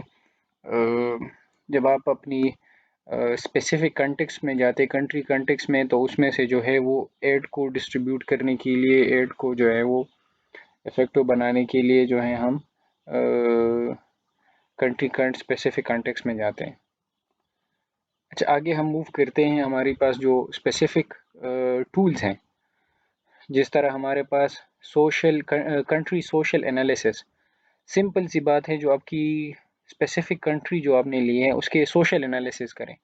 जब आप अपनी स्पेसिफिक कंटेक्स्ट में जाते, कंट्री कंटेक्स्ट में, तो उसमें से जो है वो एड को डिस्ट्रीब्यूट करने के लिए, एड को जो है वो इफेक्टिव बनाने के लिए जो है हम कंट्री स्पेसिफिक कंटेक्स्ट में जाते हैं। अच्छा, आगे हम मूव करते हैं। हमारे पास जो स्पेसिफिक टूल्स हैं, जिस तरह हमारे पास social country social analysis, simple सी बात है, जो आपकी स्पेसिफिक कंट्री जो आपने ली है उसके सोशल एनालिसिस करें।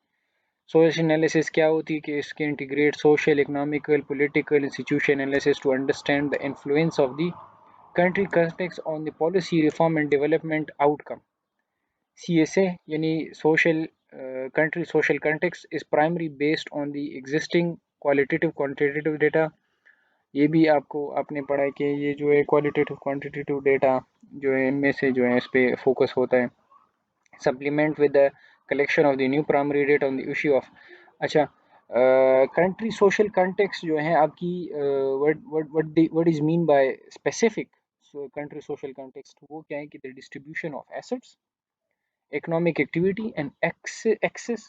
सोशल एनालिसिस क्या होती है कि इसके integrate social, economical, political, institution analysis to understand the influence of the country context on the policy reform and development outcome. CSA यानी social country social context is primary based on the existing qualitative quantitative data. ये भी आपको आपने पढ़ा है कि ये जो है क्वालिटेटिव क्वांटिटेटिव डेटा जो है इनमें से जो है इस पे फोकस होता है। Supplement with the collection of the new primary data on the issue of. अच्छा, कंट्री सोशल कंटेक्स्ट जो है आपकी what is mean by specific country social context, वो क्या है कि the distribution of assets, economic activity and access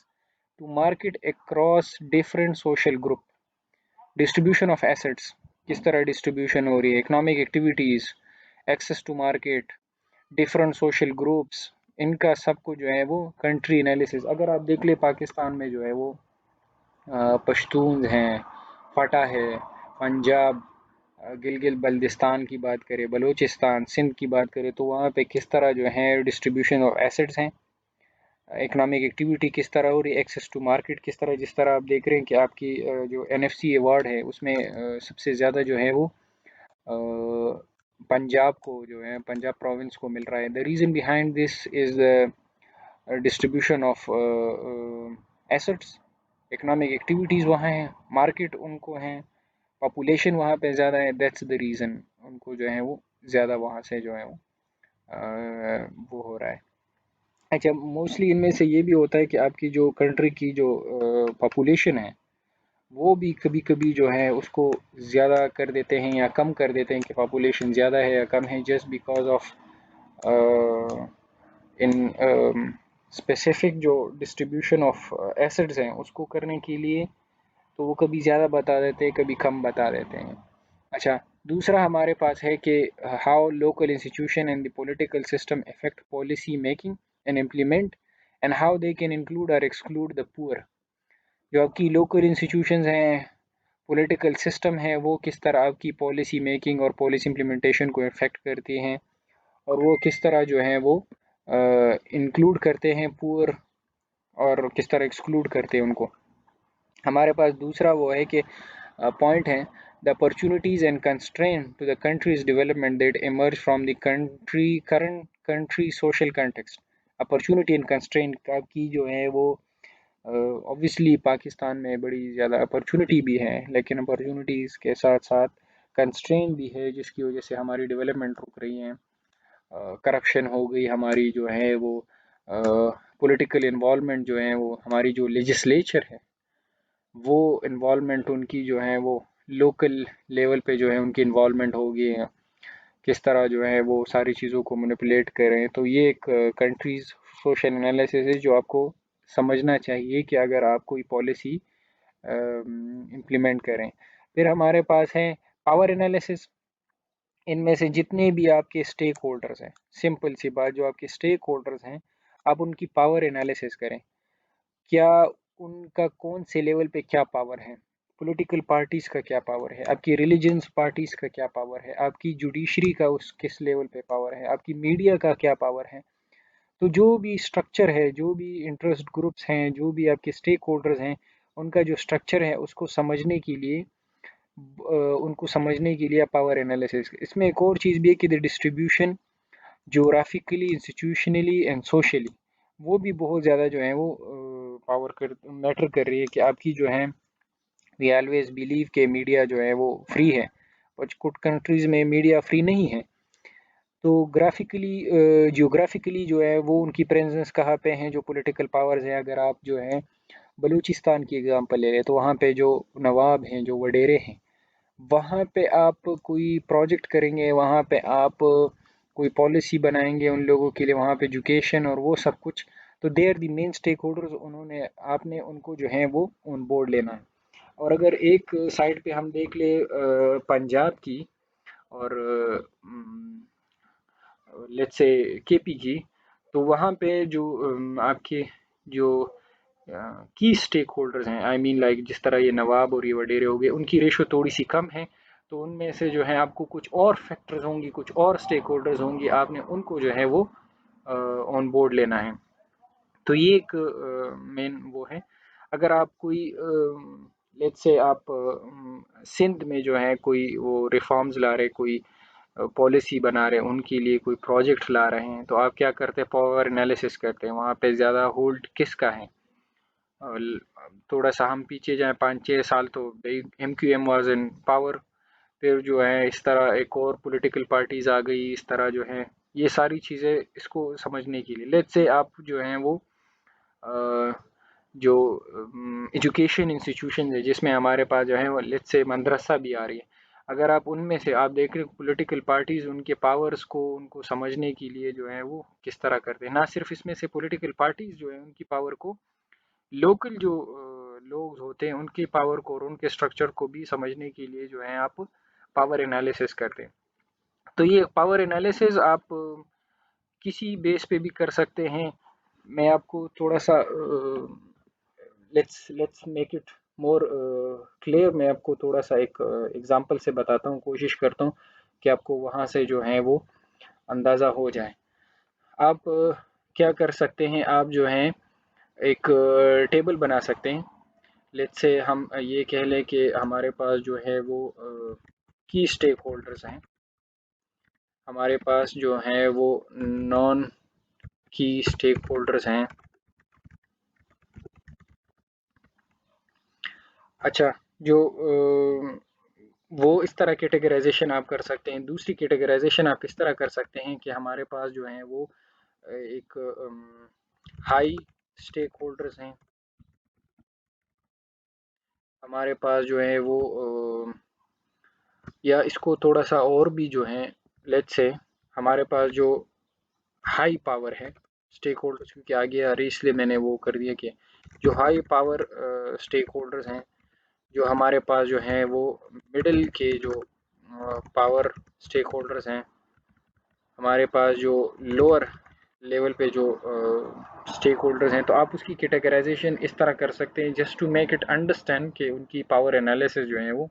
to market across different social group। distribution of assets किस तरह distribution हो रही है, economic activities, access to market, different social groups, इनका सब कुछ जो है वो country analysis। अगर आप देख ले पाकिस्तान में जो है वो पश्तून हैं, फटा है, पंजाब, गिलगित बल्दिस्तान की बात करें, बलूचिस्तान, सिंध की बात करें, तो वहाँ पे किस तरह जो है डिस्ट्रीब्यूशन ऑफ एसेट्स हैं, इकोनॉमिक एक्टिविटी किस तरह हो रही है, एक्सेस टू मार्केट किस तरह। जिस तरह आप देख रहे हैं कि आपकी जो NFC अवार्ड है उसमें सबसे ज़्यादा जो है वो पंजाब को जो है, पंजाब प्रोविंस को मिल रहा है। The reason behind this is distribution of assets, economic activities वहाँ हैं, मार्केट उनको हैं, पॉपुलेशन वहाँ पे ज़्यादा है, दैट्स द रीज़न उनको जो है वो ज़्यादा वहाँ से जो है वो हो रहा है। अच्छा, मोस्टली इनमें से ये भी होता है कि आपकी जो कंट्री की जो पॉपुलेशन है वो भी कभी कभी जो है उसको ज़्यादा कर देते हैं या कम कर देते हैं कि पॉपुलेशन ज़्यादा है या कम है, just because of in specific जो डिस्ट्रीब्यूशन ऑफ एसिड्स हैं उसको करने के लिए, तो वो कभी ज़्यादा बता देते हैं कभी कम बता देते हैं। अच्छा, दूसरा हमारे पास है कि how local institution and the political system affect policy making and implement and how they can include और एक्सक्लूड द पुअर। जो आपकी लोकल इंस्टीट्यूशंस हैं, पॉलिटिकल सिस्टम है, वो किस तरह आपकी पॉलिसी मेकिंग और पॉलिसी इम्प्लीमेंटेशन को इफेक्ट करती हैं, और वो किस तरह जो है वो इंक्लूड करते हैं पुअर और किस तरह एक्सक्लूड करते हैं उनको। हमारे पास दूसरा वो है कि पॉइंट है the opportunities and constraint to the country's development that emerge from the country current country social context. Opportunity and constraint की जो है वो ऑब्वियसली पाकिस्तान में बड़ी ज़्यादा अपॉर्चुनिटी भी है, लेकिन अपॉर्चुनिटीज़ के साथ साथ कंस्ट्रेंट भी है जिसकी वजह से हमारी डेवलपमेंट रुक रही है। करप्शन हो गई हमारी जो है वो, पॉलिटिकल इन्वॉल्वमेंट जो है वो, हमारी जो लेजिस्लेचर है वो इन्वॉल्वमेंट उनकी जो है वो लोकल लेवल पे जो है उनकी इन्वॉल्वमेंट हो गई है, किस तरह जो है वो सारी चीज़ों को मैनिपुलेट कर रहे हैं। तो ये एक कंट्रीज सोशल एनालिसिस है जो आपको समझना चाहिए कि अगर आप कोई पॉलिसी इम्प्लीमेंट करें। फिर हमारे पास है पावर एनालिसिस। इनमें से जितने भी आपके स्टेक होल्डर्स हैं, सिंपल सी बात, जो आपके स्टेक होल्डर्स हैं आप उनकी पावर एनालिसिस करें। क्या उनका कौन से लेवल पे क्या पावर है, पॉलिटिकल पार्टीज़ का क्या पावर है, आपकी रिलीजियंस पार्टीज़ का क्या पावर है, आपकी जुडिशरी का उस किस लेवल पे पावर है, आपकी मीडिया का क्या पावर है। तो जो भी स्ट्रक्चर है, जो भी इंटरेस्ट ग्रुप्स हैं, जो भी आपके स्टेक होल्डर्स हैं, उनका जो स्ट्रक्चर है उसको समझने के लिए उनको समझने के लिए पावर एनालिसिस। इसमें एक और चीज़ भी है कि the distribution geographically, institutionally and socially, वो भी बहुत ज़्यादा जो है वो पावर कर मैटर कर रही है कि आपकी जो है, वी ऑलवेज बिलीव के मीडिया जो है वो फ्री है, बट कुछ कंट्रीज़ में मीडिया फ्री नहीं है। तो ग्राफिकली जियोग्राफिकली जो है वो उनकी प्रेजेंस कहाँ पे हैं, जो पॉलिटिकल पावर्स हैं। अगर आप जो है बलूचिस्तान की एग्जांपल ले लें तो वहाँ पे जो नवाब हैं, जो वडेरे हैं, वहाँ पे आप कोई प्रोजेक्ट करेंगे, वहाँ पे आप कोई पॉलिसी बनाएंगे उन लोगों के लिए, वहाँ पे एजुकेशन और वो सब कुछ, तो they are the main stakeholders, उन्होंने आपने उनको जो है वो ऑन बोर्ड लेना है। और अगर एक साइड पे हम देख ले पंजाब की और लेट्स से केपी की, तो वहाँ पे जो आपके जो की स्टेक होल्डर्स हैं, आई मीन लाइक जिस तरह ये नवाब और ये वडेरे हो गए, उनकी रेशो थोड़ी सी कम है। तो उनमें से जो है आपको कुछ और फैक्टर्स होंगी, कुछ और स्टेक होल्डर्स होंगी, आपने उनको जो है वो ऑन बोर्ड लेना है। तो ये एक मेन वो है। अगर आप कोई लेट्स से आप सिंध में जो है कोई वो रिफॉर्म्स ला रहे, कोई पॉलिसी बना रहे हैं, उनके लिए कोई प्रोजेक्ट ला रहे हैं, तो आप क्या करते हैं, पावर एनालिसिस करते हैं, वहाँ पे ज़्यादा होल्ड किसका है। और थोड़ा सा हम पीछे जाएं 5-6 साल, तो M Q M was in power. फिर जो है इस तरह एक और पॉलिटिकल पार्टीज आ गई, इस तरह जो है ये सारी चीज़ें इसको समझने के लिए, लेट्स से आप जो हैं वो अ, जो एजुकेशन इंस्टीट्यूशन है जिसमें हमारे पास जो है वो लेट्स से मदरसा भी आ रही है, अगर आप उनमें से आप देख रहे हो पॉलिटिकल पार्टीज उनके पावर्स को उनको समझने के लिए जो है वो किस तरह करते हैं, ना सिर्फ इसमें से पॉलिटिकल पार्टीज जो है उनकी पावर को, लोकल जो लोग होते हैं उनकी पावर को और उनके स्ट्रक्चर को भी समझने के लिए जो है आप पावर एनालिसिस करते हैं। तो ये पावर एनालिसिस आप किसी बेस पे भी कर सकते हैं। मैं आपको थोड़ा सा let's make it more clear, मैं आपको थोड़ा सा एक एग्जांपल से बताता हूँ, कोशिश करता हूँ कि आपको वहाँ से जो है वो अंदाज़ा हो जाए। आप क्या कर सकते हैं, आप जो हैं एक टेबल बना सकते हैं। लेट्स से हम ये कह लें कि हमारे पास जो है वो की स्टेक होल्डर्स हैं, हमारे पास जो है वो नॉन की स्टेक होल्डर्स हैं। अच्छा, जो वो इस तरह कैटेगराइजेशन आप कर सकते हैं। दूसरी कैटेगराइजेशन आप इस तरह कर सकते हैं कि हमारे पास जो है वो एक हाई स्टेक होल्डर्स हैं, हमारे पास जो है वो या इसको थोड़ा सा और भी जो है, लेट्स से हमारे पास जो हाई पावर है स्टेक होल्डर्स, क्योंकि आगे आ रही इसलिए मैंने वो कर दिया कि जो हाई पावर स्टेक होल्डर्स हैं, जो हमारे पास जो हैं वो मिडिल के जो पावर स्टेक होल्डर्स हैं, हमारे पास जो लोअर लेवल पे जो स्टेक होल्डर्स हैं, तो आप उसकी कैटेगराइजेशन इस तरह कर सकते हैं just to make it understand कि उनकी पावर एनालिसिस जो है वो,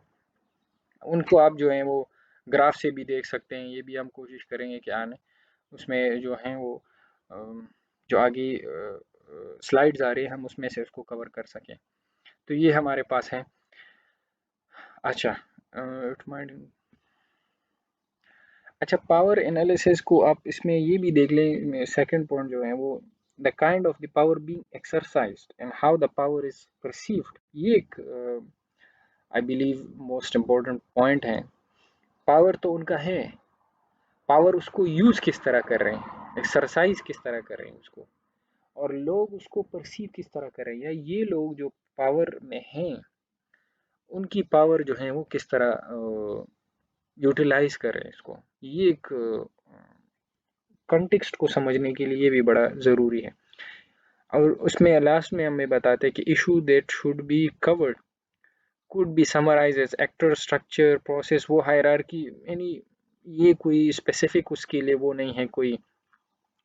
उनको आप जो है वो ग्राफ से भी देख सकते हैं। ये भी हम कोशिश करेंगे कि आने उसमें जो हैं वो जो आगे स्लाइड्स आ रही है हम उसमें से उसको कवर कर सकें। तो ये हमारे पास है। अच्छा, इट माइट, अच्छा पावर एनालिसिस को आप इसमें ये भी देख लें, सेकंड पॉइंट जो है वो the kind of the power being exercised and how the power is perceived. ये एक I believe most important point है। पावर तो उनका है, पावर उसको यूज किस तरह कर रहे हैं, एक्सरसाइज किस तरह कर रहे हैं उसको, और लोग उसको परसीव किस तरह कर रहे हैं, या ये लोग जो पावर में हैं उनकी पावर जो है वो किस तरह यूटिलाइज कर रहे हैं इसको। ये एक कॉन्टेक्स्ट को समझने के लिए भी बड़ा ज़रूरी है। और उसमें लास्ट में हमें बताते हैं कि issue that should be covered could be summarise as actor structure process, वो हायरार्की, यानी ये कोई स्पेसिफिक उसके लिए वो नहीं है, कोई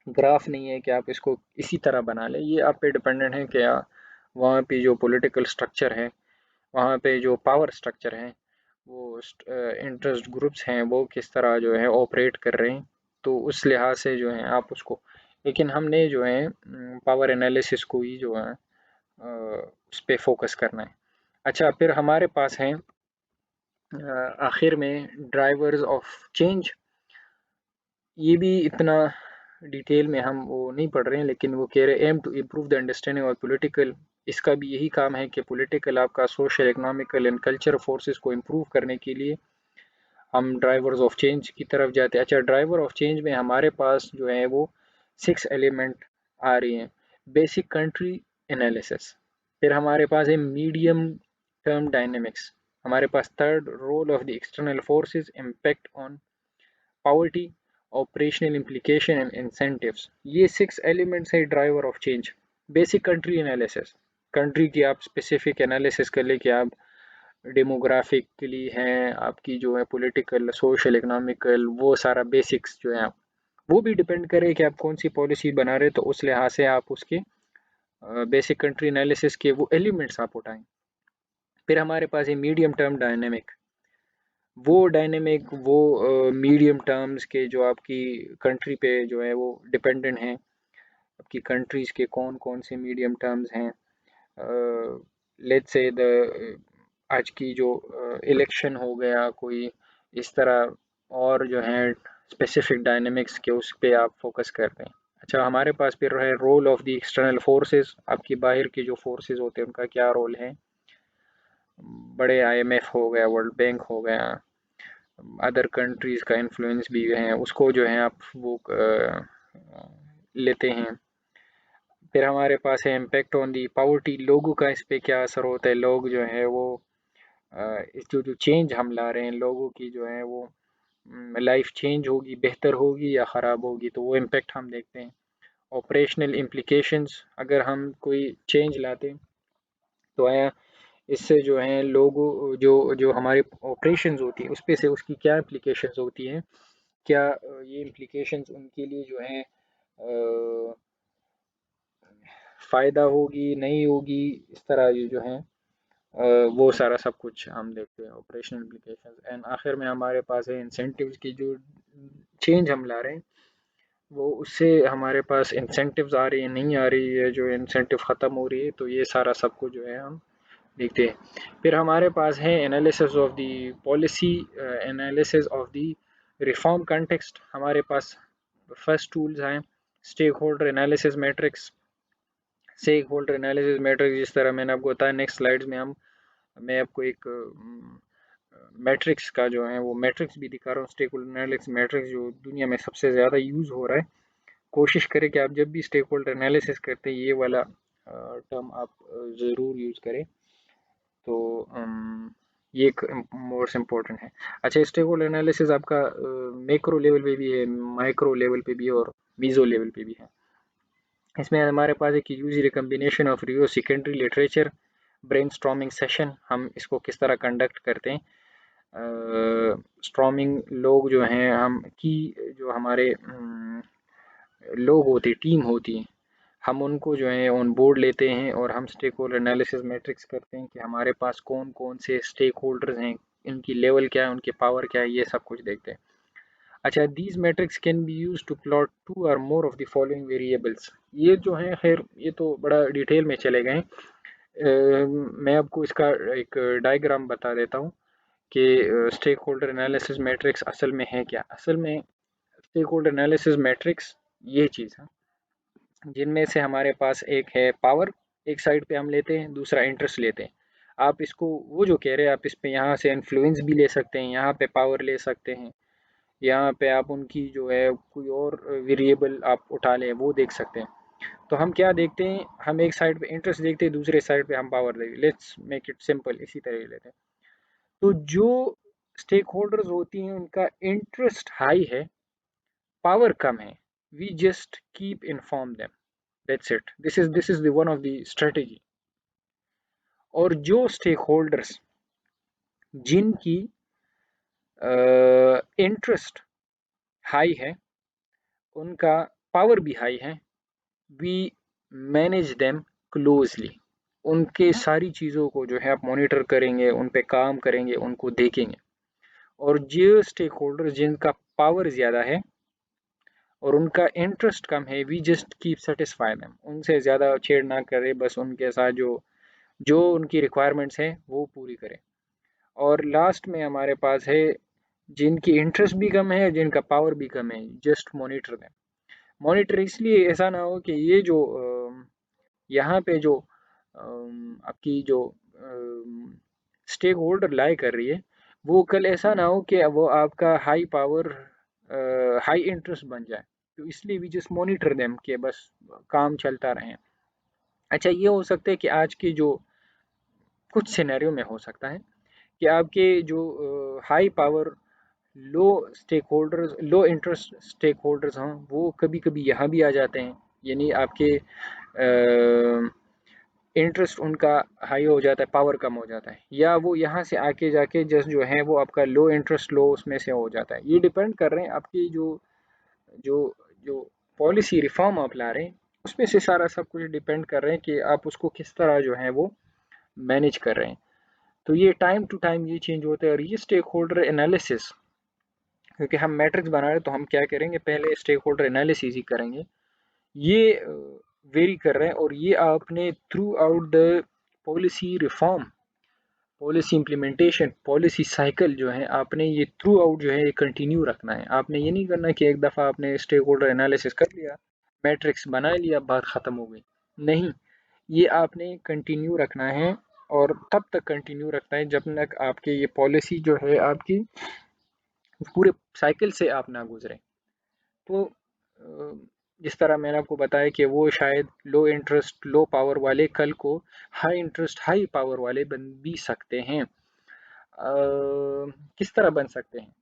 ग्राफ नहीं है कि आप इसको इसी तरह बना लें। ये आप पे डिपेंडेंट है कि वहाँ पे जो पॉलिटिकल स्ट्रक्चर है, वहाँ पे जो पावर स्ट्रक्चर है, वो इंटरेस्ट ग्रुप्स हैं वो किस तरह जो है ऑपरेट कर रहे हैं, तो उस लिहाज से जो है आप उसको, लेकिन हमने जो है पावर एनालिसिस को ही जो है उस पर फोकस करना है। अच्छा, फिर हमारे पास है आखिर में ड्राइवर्स ऑफ चेंज। ये भी इतना डिटेल में हम वो नहीं पढ़ रहे हैं, लेकिन वो कह रहे aim to improve the understanding of political, इसका भी यही काम है कि पॉलिटिकल आपका social economical and culture forces को इम्प्रूव करने के लिए हम ड्राइवर्स ऑफ चेंज की तरफ जाते हैं। अच्छा, ड्राइवर ऑफ चेंज में हमारे पास जो है वो 6 एलिमेंट आ रही हैं। बेसिक कंट्री एनालिसिस, फिर हमारे पास है मीडियम टर्म डायनेमिक्स, हमारे पास third role of the external forces impact on poverty, operational implication and incentives. ये 6 एलिमेंट्स है driver of change. Basic country analysis, country की आप स्पेसिफिक एनालिसिस कर ले कि आप डेमोग्राफिकली हैं, आपकी जो है पॉलिटिकल सोशल इकोनॉमिकल, वो सारा बेसिक्स जो है वो भी डिपेंड करे कि आप कौन सी पॉलिसी बना रहे, तो उस लिहाज से आप उसके बेसिक कंट्री एनालिसिस के वो एलिमेंट्स आप उठाएं। फिर हमारे पास है मीडियम टर्म डायनेमिक, वो डायनेमिक वो मीडियम टर्म्स के जो आपकी कंट्री पे जो है वो डिपेंडेंट हैं, आपकी कंट्रीज के कौन कौन से मीडियम टर्म्स हैं। लेट्स से द आज की जो इलेक्शन हो गया कोई, इस तरह और जो है स्पेसिफिक डायनेमिक्स के उस पे आप फोकस करते हैं। अच्छा, हमारे पास फिर है role of the external forces, आपकी बाहर के जो फोर्सेस होते हैं उनका क्या रोल है। बड़े आईएमएफ हो गया, वर्ल्ड बैंक हो गया, अदर कंट्रीज़ का इन्फ्लुएंस भी है, उसको जो है आप वो लेते हैं। फिर हमारे पास है इम्पेक्ट ऑन दी पावर्टी, लोगों का इस पे क्या असर होता है, लोग जो है वो इस जो जो चेंज हम ला रहे हैं, लोगों की जो है वो लाइफ चेंज होगी, बेहतर होगी या ख़राब होगी, तो वो इम्पेक्ट हम देखते हैं। ऑपरेशनल इम्प्लीकेशंस, अगर हम कोई चेंज लाते हैं तो आया इससे जो है लोगों जो जो हमारी ऑपरेशंस होती हैं उस पे से उसकी क्या इम्प्लीकेशंस होती हैं, क्या ये इम्प्लीकेशंस उनके लिए जो है फ़ायदा होगी नहीं होगी, इस तरह ये जो है वो सारा सब कुछ हम देखते हैं, ऑपरेशनल इम्प्लीकेशंस। एंड आखिर में हमारे पास है इंसेंटिव्स की, जो चेंज हम ला रहे हैं वो उससे हमारे पास इंसेंटिव्स आ रही है नहीं आ रही है, जो इंसेंटिव ख़त्म हो रही है, तो ये सारा सब कुछ जो है हम देखते हैं। फिर हमारे पास है analysis of the policy, analysis of the reform context, हमारे पास फर्स्ट टूल्स हैं stakeholder analysis matrix. Stakeholder analysis matrix जिस तरह मैंने आपको बताया, नेक्स्ट स्लाइड्स में हम, मैं आपको एक मैट्रिक्स का जो है वो मैट्रिक्स भी दिखा रहा हूँ, स्टेक होल्डर एनालिसिस मैट्रिक्स जो दुनिया में सबसे ज़्यादा यूज़ हो रहा है। कोशिश करें कि आप जब भी स्टेक होल्डर एनालिसिस करते हैं ये वाला टर्म आप ज़रूर यूज़ करें। तो ये एक मोस्ट इम्पोर्टेंट है। अच्छा, स्टेक होल्डर एनालिसिस आपका मैक्रो लेवल पे भी है, माइक्रो लेवल पे भी है और मीजो लेवल पे भी है। इसमें हमारे पास एक use recombination of review secondary literature brainstorming session, हम इसको किस तरह कंडक्ट करते हैं। स्टॉर्मिंग लोग जो हैं हम की जो हमारे लोग होते टीम होती है, हम उनको जो है ऑन बोर्ड लेते हैं और हम स्टेक होल्डर एनालिसिस मैट्रिक्स करते हैं कि हमारे पास कौन कौन से स्टेक होल्डर्स हैं, इनकी लेवल क्या है, उनकी पावर क्या है, ये सब कुछ देखते हैं। अच्छा, these matrix can be use to plot two और more of the following variables. ये जो है खैर ये तो बड़ा डिटेल में चले गए। मैं आपको इसका एक डायग्राम बता देता हूँ कि स्टेक होल्डर एनालिसिस मैट्रिक्स असल में है क्या। असल में स्टेक होल्डर एनालिसिस मैट्रिक्स ये चीज़ है जिनमें से हमारे पास एक है पावर, एक साइड पे हम लेते हैं, दूसरा इंटरेस्ट लेते हैं। आप इसको वो जो कह रहे हैं आप इस पे यहाँ से इन्फ्लुएंस भी ले सकते हैं, यहाँ पे पावर ले सकते हैं, यहाँ पे आप उनकी जो है कोई और वेरिएबल आप उठा लें वो देख सकते हैं। तो हम क्या देखते हैं, हम एक साइड पे इंटरेस्ट देखते हैं, दूसरे साइड पे हम पावर देखते हैं। लेट्स मेक इट सिंपल, इसी तरह लेते हैं। तो जो स्टेक होल्डर्स होती हैं उनका इंटरेस्ट हाई है, पावर कम है, we just keep inform them, that's it, this is the one of the strategy. और जो स्टेक होल्डर्स जिनकी इंटरेस्ट हाई है, उनका पावर भी हाई है, वी मैनेज देम क्लोजली। उनके सारी चीज़ों को जो है आप मॉनिटर करेंगे, उन पे काम करेंगे, उनको देखेंगे। और जो स्टेक होल्डर जिनका पावर ज़्यादा है और उनका इंटरेस्ट कम है, we just keep satisfy them, उनसे ज़्यादा छेड़ ना करें, बस उनके साथ जो जो उनकी रिक्वायरमेंट्स हैं वो पूरी करें। और लास्ट में हमारे पास है जिनकी इंटरेस्ट भी कम है, जिनका पावर भी कम है, जस्ट मॉनिटर देम। मॉनिटर इसलिए ऐसा ना हो कि ये जो यहाँ पे जो आपकी जो स्टेक होल्डर लाई कर रही है वो कल ऐसा ना हो कि वो आपका हाई पावर हाई इंटरेस्ट बन जाए। तो इसलिए वी जस्ट मॉनिटर देम कि बस काम चलता रहे। अच्छा, ये हो सकता है कि आज की जो कुछ सिनेरियो में हो सकता है कि आपके जो high power low stakeholders, low interest stakeholders हों, वो कभी कभी यहाँ भी आ जाते हैं। यानी आपके इंटरेस्ट उनका हाई हो जाता है, पावर कम हो जाता है, या वो यहाँ से आके जाके जस्ट जो है वो आपका लो इंटरेस्ट लो उसमें से हो जाता है। ये डिपेंड कर रहे हैं आपकी जो जो जो पॉलिसी रिफॉर्म आप ला रहे हैं उसमें से सारा सब कुछ डिपेंड कर रहे हैं कि आप उसको किस तरह जो है वो मैनेज कर रहे हैं। तो ये टाइम टू टाइम ये चेंज होता है। और ये स्टेक होल्डर एनालिसिस, क्योंकि हम मैट्रिक्स बना रहे हैं तो हम क्या करेंगे, पहले स्टेक होल्डर एनालिसिस ही करेंगे। ये वेरी कर रहे हैं और ये आपने through out the policy reform, policy implementation, policy cycle जो है आपने ये थ्रू आउट जो है ये कंटिन्यू रखना है। आपने ये नहीं करना कि एक दफ़ा आपने स्टेक होल्डर एनालिसिस कर लिया, मैट्रिक्स बना लिया, बात ख़त्म हो गई। नहीं, ये आपने कंटिन्यू रखना है और तब तक कंटिन्यू रखना है जब तक आपके ये पॉलिसी जो है आपकी पूरे साइकिल से आप ना गुजरें। तो जिस तरह मैंने आपको बताया कि वो शायद लो इंटरेस्ट लो पावर वाले कल को हाई इंटरेस्ट हाई पावर वाले बन भी सकते हैं। किस तरह बन सकते हैं,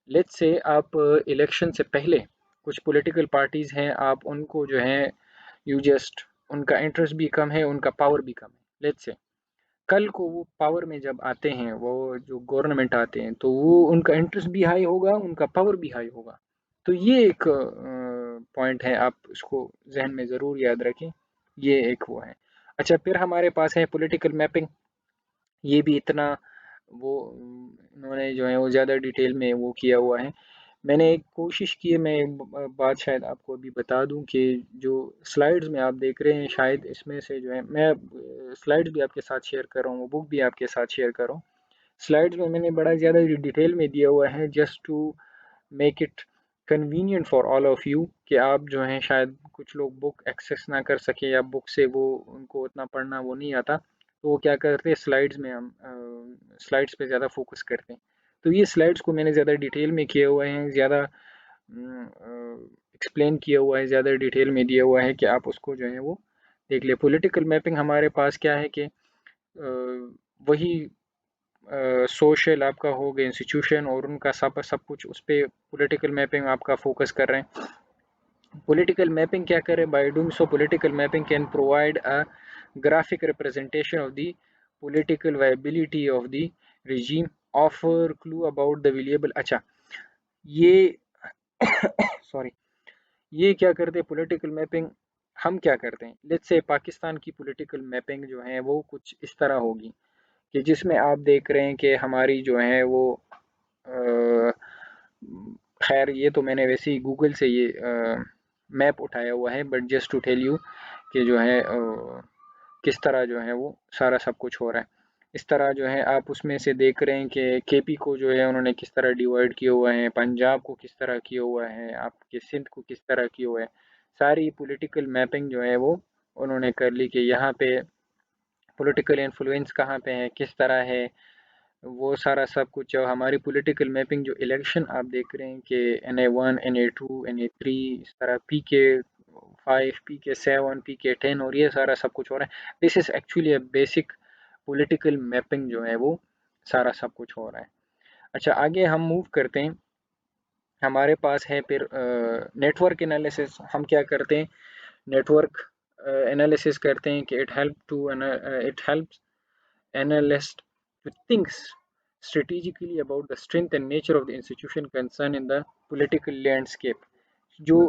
लेट्स से आप इलेक्शन से पहले कुछ पॉलिटिकल पार्टीज़ हैं, आप उनको जो है यू जस्ट उनका इंटरेस्ट भी कम है, उनका पावर भी कम है। लेट्स से कल को वो पावर में जब आते हैं, वो जो गवर्नमेंट आते हैं, तो वो उनका इंटरेस्ट भी हाई होगा, उनका पावर भी हाई होगा। तो ये एक पॉइंट है, आप इसको जहन में ज़रूर याद रखें। ये एक वो है। अच्छा, फिर हमारे पास है पॉलिटिकल मैपिंग। ये भी इतना वो इन्होंने जो है वो ज़्यादा डिटेल में वो किया हुआ है। मैंने एक कोशिश की है, मैं एक बात शायद आपको अभी बता दूं कि जो स्लाइड्स में आप देख रहे हैं शायद इसमें से जो है मैं स्लाइड्स भी आपके साथ शेयर कर रहा हूँ, बुक भी आपके साथ शेयर कर रहा हूँ। स्लाइड्स में मैंने बड़ा ज़्यादा डिटेल में दिया हुआ है just to make it convenient for all of you कि आप जो हैं शायद कुछ लोग बुक एक्सेस ना कर सके या बुक से वो उनको उतना पढ़ना वो नहीं आता। तो वो क्या करते हैं, स्लाइड्स में हम स्लाइड्स पे ज़्यादा फोकस करते हैं। तो ये स्लाइड्स को मैंने ज़्यादा डिटेल में किए हुए हैं, ज़्यादा एक्सप्लेन किया हुआ है, ज़्यादा डिटेल में दिया हुआ है कि आप उसको जो है वो देख ले। पॉलिटिकल मैपिंग हमारे पास क्या है कि वही सोशल आपका हो गया इंस्टीट्यूशन और उनका सब कुछ उस पर पॉलिटिकल मैपिंग आपका फोकस कर रहे हैं। Political mapping क्या करे? By doing so, political mapping can provide a graphic representation of the political viability of the regime, offer clue about the variable. अच्छा, ये सॉरी, ये क्या करते हैं पॉलिटिकल मैपिंग? हम क्या करते हैं, लेट्स से पाकिस्तान की पॉलिटिकल मैपिंग जो है वो कुछ इस तरह होगी कि जिसमें आप देख रहे हैं कि हमारी जो है वो खैर ये तो मैंने वैसे ही गूगल से ये मैप उठाया हुआ है, but just to tell you कि जो है किस तरह जो है वो सारा सब कुछ हो रहा है। इस तरह जो है आप उसमें से देख रहे हैं कि केपी को जो है उन्होंने किस तरह डिवाइड किया हुआ है, पंजाब को किस तरह किया हुआ है, आपके सिंध को किस तरह किया हुआ है। सारी पॉलिटिकल मैपिंग जो है वो उन्होंने कर ली कि यहाँ पे पॉलिटिकल इन्फ्लुएंस कहाँ पे है, किस तरह है, वो सारा सब कुछ। और हमारी पॉलिटिकल मैपिंग जो इलेक्शन आप देख रहे हैं कि NA1 NA2 NA3 इस तरह PK5 PK7 PK10 और ये सारा सब कुछ हो रहा है। This is actually a basic political mapping जो है वो सारा सब कुछ हो रहा है। अच्छा, आगे हम मूव करते हैं। हमारे पास है फिर नेटवर्क एनालिसिस। हम क्या करते हैं, नेटवर्क एनालिसिस करते हैं कि it helps analyst to think strategically about the strength and nature of the institution concerned in the political landscape। जो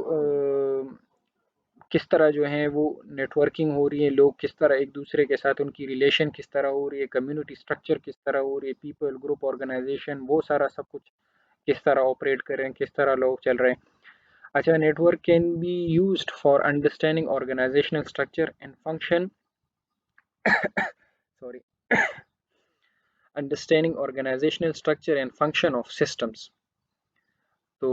किस तरह जो है वो नेटवर्किंग हो रही है, लोग किस तरह एक दूसरे के साथ, उनकी रिलेशन किस तरह हो रही है, कम्युनिटी स्ट्रक्चर किस तरह हो रही है, पीपल ग्रुप ऑर्गेनाइजेशन वो सारा सब कुछ किस तरह ऑपरेट कर रहे हैं, किस तरह लोग चल रहे हैं। अच्छा, network can be used for understanding organisational structure and function sorry understanding organisational structure and function of systems. तो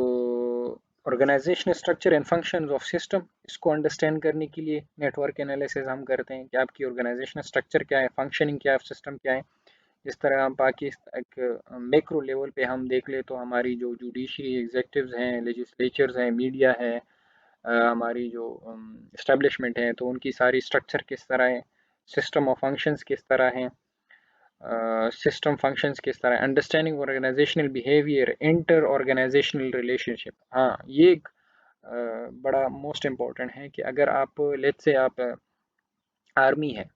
organisational structure and function of system, इसको अंडरस्टैंड करने के लिए नेटवर्क एनालिसिस हम करते हैं कि आपकी ऑर्गेनाइजेशनल स्ट्रक्चर क्या है, फंक्शनिंग क्या है, सिस्टम क्या है। जिस तरह हम एक मैक्रो लेवल पे हम देख ले तो हमारी जो जुडिशरी एग्जेक्टिव्स हैं, लेजिस्लेचर्स हैं, मीडिया है, हमारी जो इस्टेब्लिशमेंट है, तो उनकी सारी स्ट्रक्चर किस तरह है, सिस्टम ऑफ फंक्शंस किस तरह हैं, सिस्टम फंक्शंस किस तरह, understanding organisational behaviour, inter organisational relationship. हाँ, ये एक बड़ा मोस्ट इम्पॉर्टेंट है कि अगर आप लेट्स से आप आर्मी है,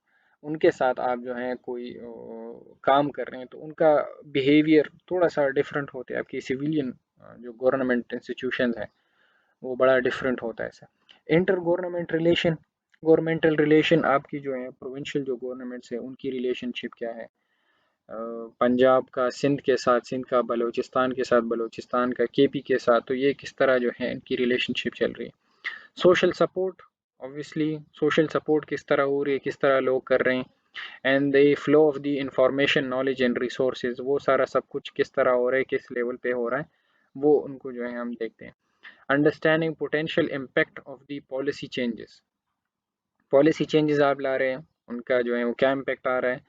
उनके साथ आप जो है कोई काम कर रहे हैं तो उनका बिहेवियर थोड़ा सा डिफरेंट होता है। आपकी सिविलियन जो गवर्नमेंट इंस्टीट्यूशन है वो बड़ा डिफरेंट होता है ऐसा। इंटर गवर्नमेंटल रिलेशन आपकी जो है प्रोविंशियल जो गवर्नमेंट्स है उनकी रिलेशनशिप क्या है, पंजाब का सिंध के साथ, सिंध का बलूचिस्तान के साथ, बलूचिस्तान का केपी के साथ, तो ये किस तरह जो है इनकी रिलेशनशिप चल रही है। Social support, obviously social support किस तरह हो रही है, किस तरह लोग कर रहे हैं, and the flow of the information knowledge and resources, वो सारा सब कुछ किस तरह हो रहा है, किस लेवल पे हो रहा है, वो उनको जो है हम देखते हैं। Understanding potential impact of the policy changes, policy changes आप ला रहे हैं उनका जो है वो क्या इम्पैक्ट आ रहा है,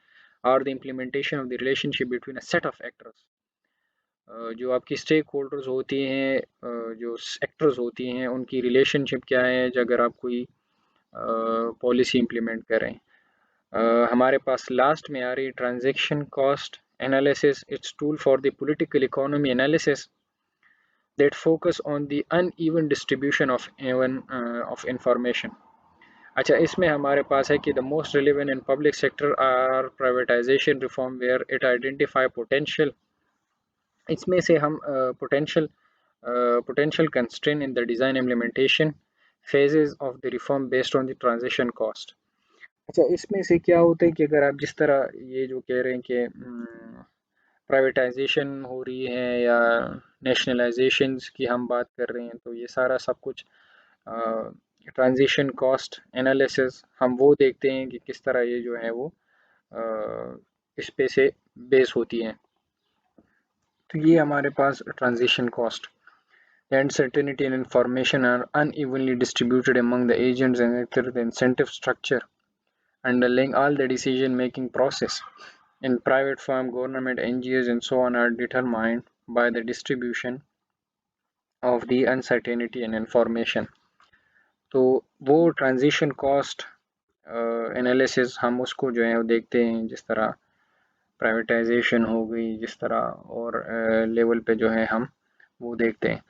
और the implementation of the relationship between a set of actors, जो आपकी स्टेक होल्डर्स होती हैं, जो एक्टर्स होती हैं, उनकी रिलेशनशिप क्या है अगर आप कोई पॉलिसी इम्प्लीमेंट करें। हमारे पास लास्ट में आ रही transaction cost analysis, it's tool for the political economy analysis that focus on the uneven distribution of information। अच्छा, इसमें हमारे पास है कि the most relevant in public sector or privatisation reform where it identify potential, इसमें से हम potential constraint in the design implementation phases of the reform based on the transition cost। अच्छा, इसमें से क्या होता है कि अगर आप जिस तरह ये जो कह रहे हैं कि प्राइवेटाइजेशन हो रही है या नेशनलाइजेशंस की हम बात कर रहे हैं, तो ये सारा सब कुछ ट्रांजिशन कॉस्ट एनालिसिस हम वो देखते हैं कि किस तरह ये जो है वो इस पे से बेस होती हैं। तो ये हमारे पास transition cost, the uncertainty and information are unevenly distributed among the agents and actors, the incentive structure, underlying all the decision making process in private firm, government, NGOs and so on are determined by the distribution of the uncertainty and information. तो वो transition cost analysis हम उसको जो है वो देखते हैं, जिस तरह प्राइवेटाइजेशन हो गई जिस तरह, और लेवल पे जो है हम वो देखते हैं।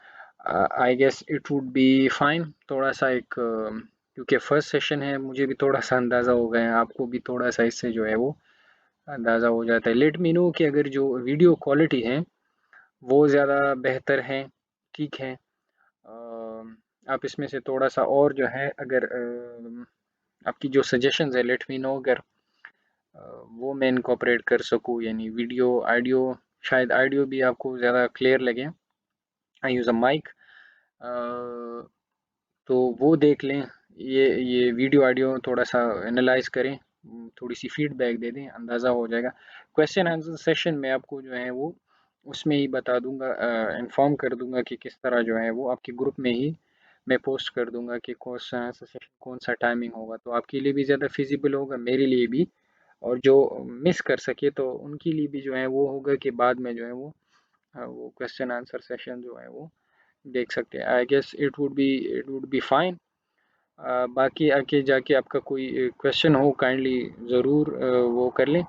I guess it would be fine. थोड़ा सा एक क्योंकि फर्स्ट सेशन है, मुझे भी थोड़ा सा अंदाज़ा हो गया है, आपको भी थोड़ा सा इससे जो है वो अंदाज़ा हो जाता है। लेट मी नो कि अगर जो वीडियो क्वालिटी है वो ज़्यादा बेहतर है, ठीक है। आप इसमें से थोड़ा सा और जो है, अगर आपकी जो सजेशंस है लेट मी नो, अगर वो मैं इनकॉर्पोरेट कर सकूँ, यानी वीडियो ऑडियो, शायद ऑडियो भी आपको ज़्यादा क्लियर लगे। आई यूज़ अ माइक, तो वो देख लें। ये वीडियो ऑडियो थोड़ा सा एनालाइज करें, थोड़ी सी फीडबैक दे दें, अंदाज़ा हो जाएगा। क्वेश्चन आंसर सेशन में आपको जो है वो उसमें ही बता दूंगा, इन्फॉर्म कर दूंगा कि किस तरह जो है वो आपके ग्रुप में ही मैं पोस्ट कर दूंगा कि क्वेश्चन आंसर सेशन कौन सा टाइमिंग होगा, तो आपके लिए भी ज़्यादा फिजिबल होगा, मेरे लिए भी। और जो मिस कर सके तो उनके लिए भी जो है वो होगा कि बाद में जो है वो क्वेश्चन आंसर सेशन जो है वो देख सकते हैं। I guess it would be fine. बाकी आके जाके आपका कोई क्वेश्चन हो काइंडली ज़रूर वो कर लें।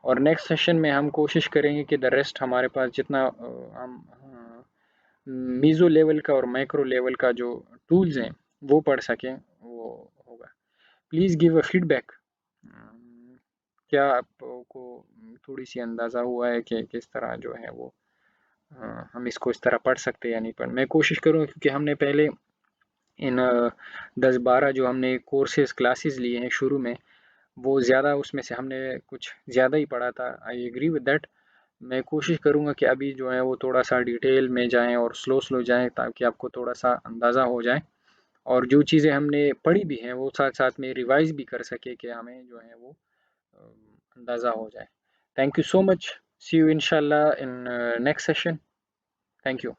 और नेक्स्ट सेशन में हम कोशिश करेंगे कि द रेस्ट हमारे पास जितना हम मीज़ो लेवल का और माइक्रो लेवल का जो टूल्स हैं वो पढ़ सकें, वो होगा। Please give a feedback. क्या आपको थोड़ी सी अंदाज़ा हुआ है कि किस तरह जो है वो हम इसको इस तरह पढ़ सकते हैं या नहीं पढ़। मैं कोशिश करूँगा, क्योंकि हमने पहले इन 10-12 जो हमने कोर्सेज क्लासेस लिए हैं शुरू में, वो ज़्यादा उसमें से हमने कुछ ज़्यादा ही पढ़ा था। I agree with that. मैं कोशिश करूँगा कि अभी जो है वो थोड़ा सा डिटेल में जाएं और स्लो स्लो जाएं, ताकि आपको थोड़ा सा अंदाज़ा हो जाए, और जो चीज़ें हमने पढ़ी भी हैं वो साथ साथ में रिवाइज भी कर सके कि हमें जो है वो अंदाज़ा हो जाए। Thank you so much. See you इंशाल्लाह in next session. Thank you.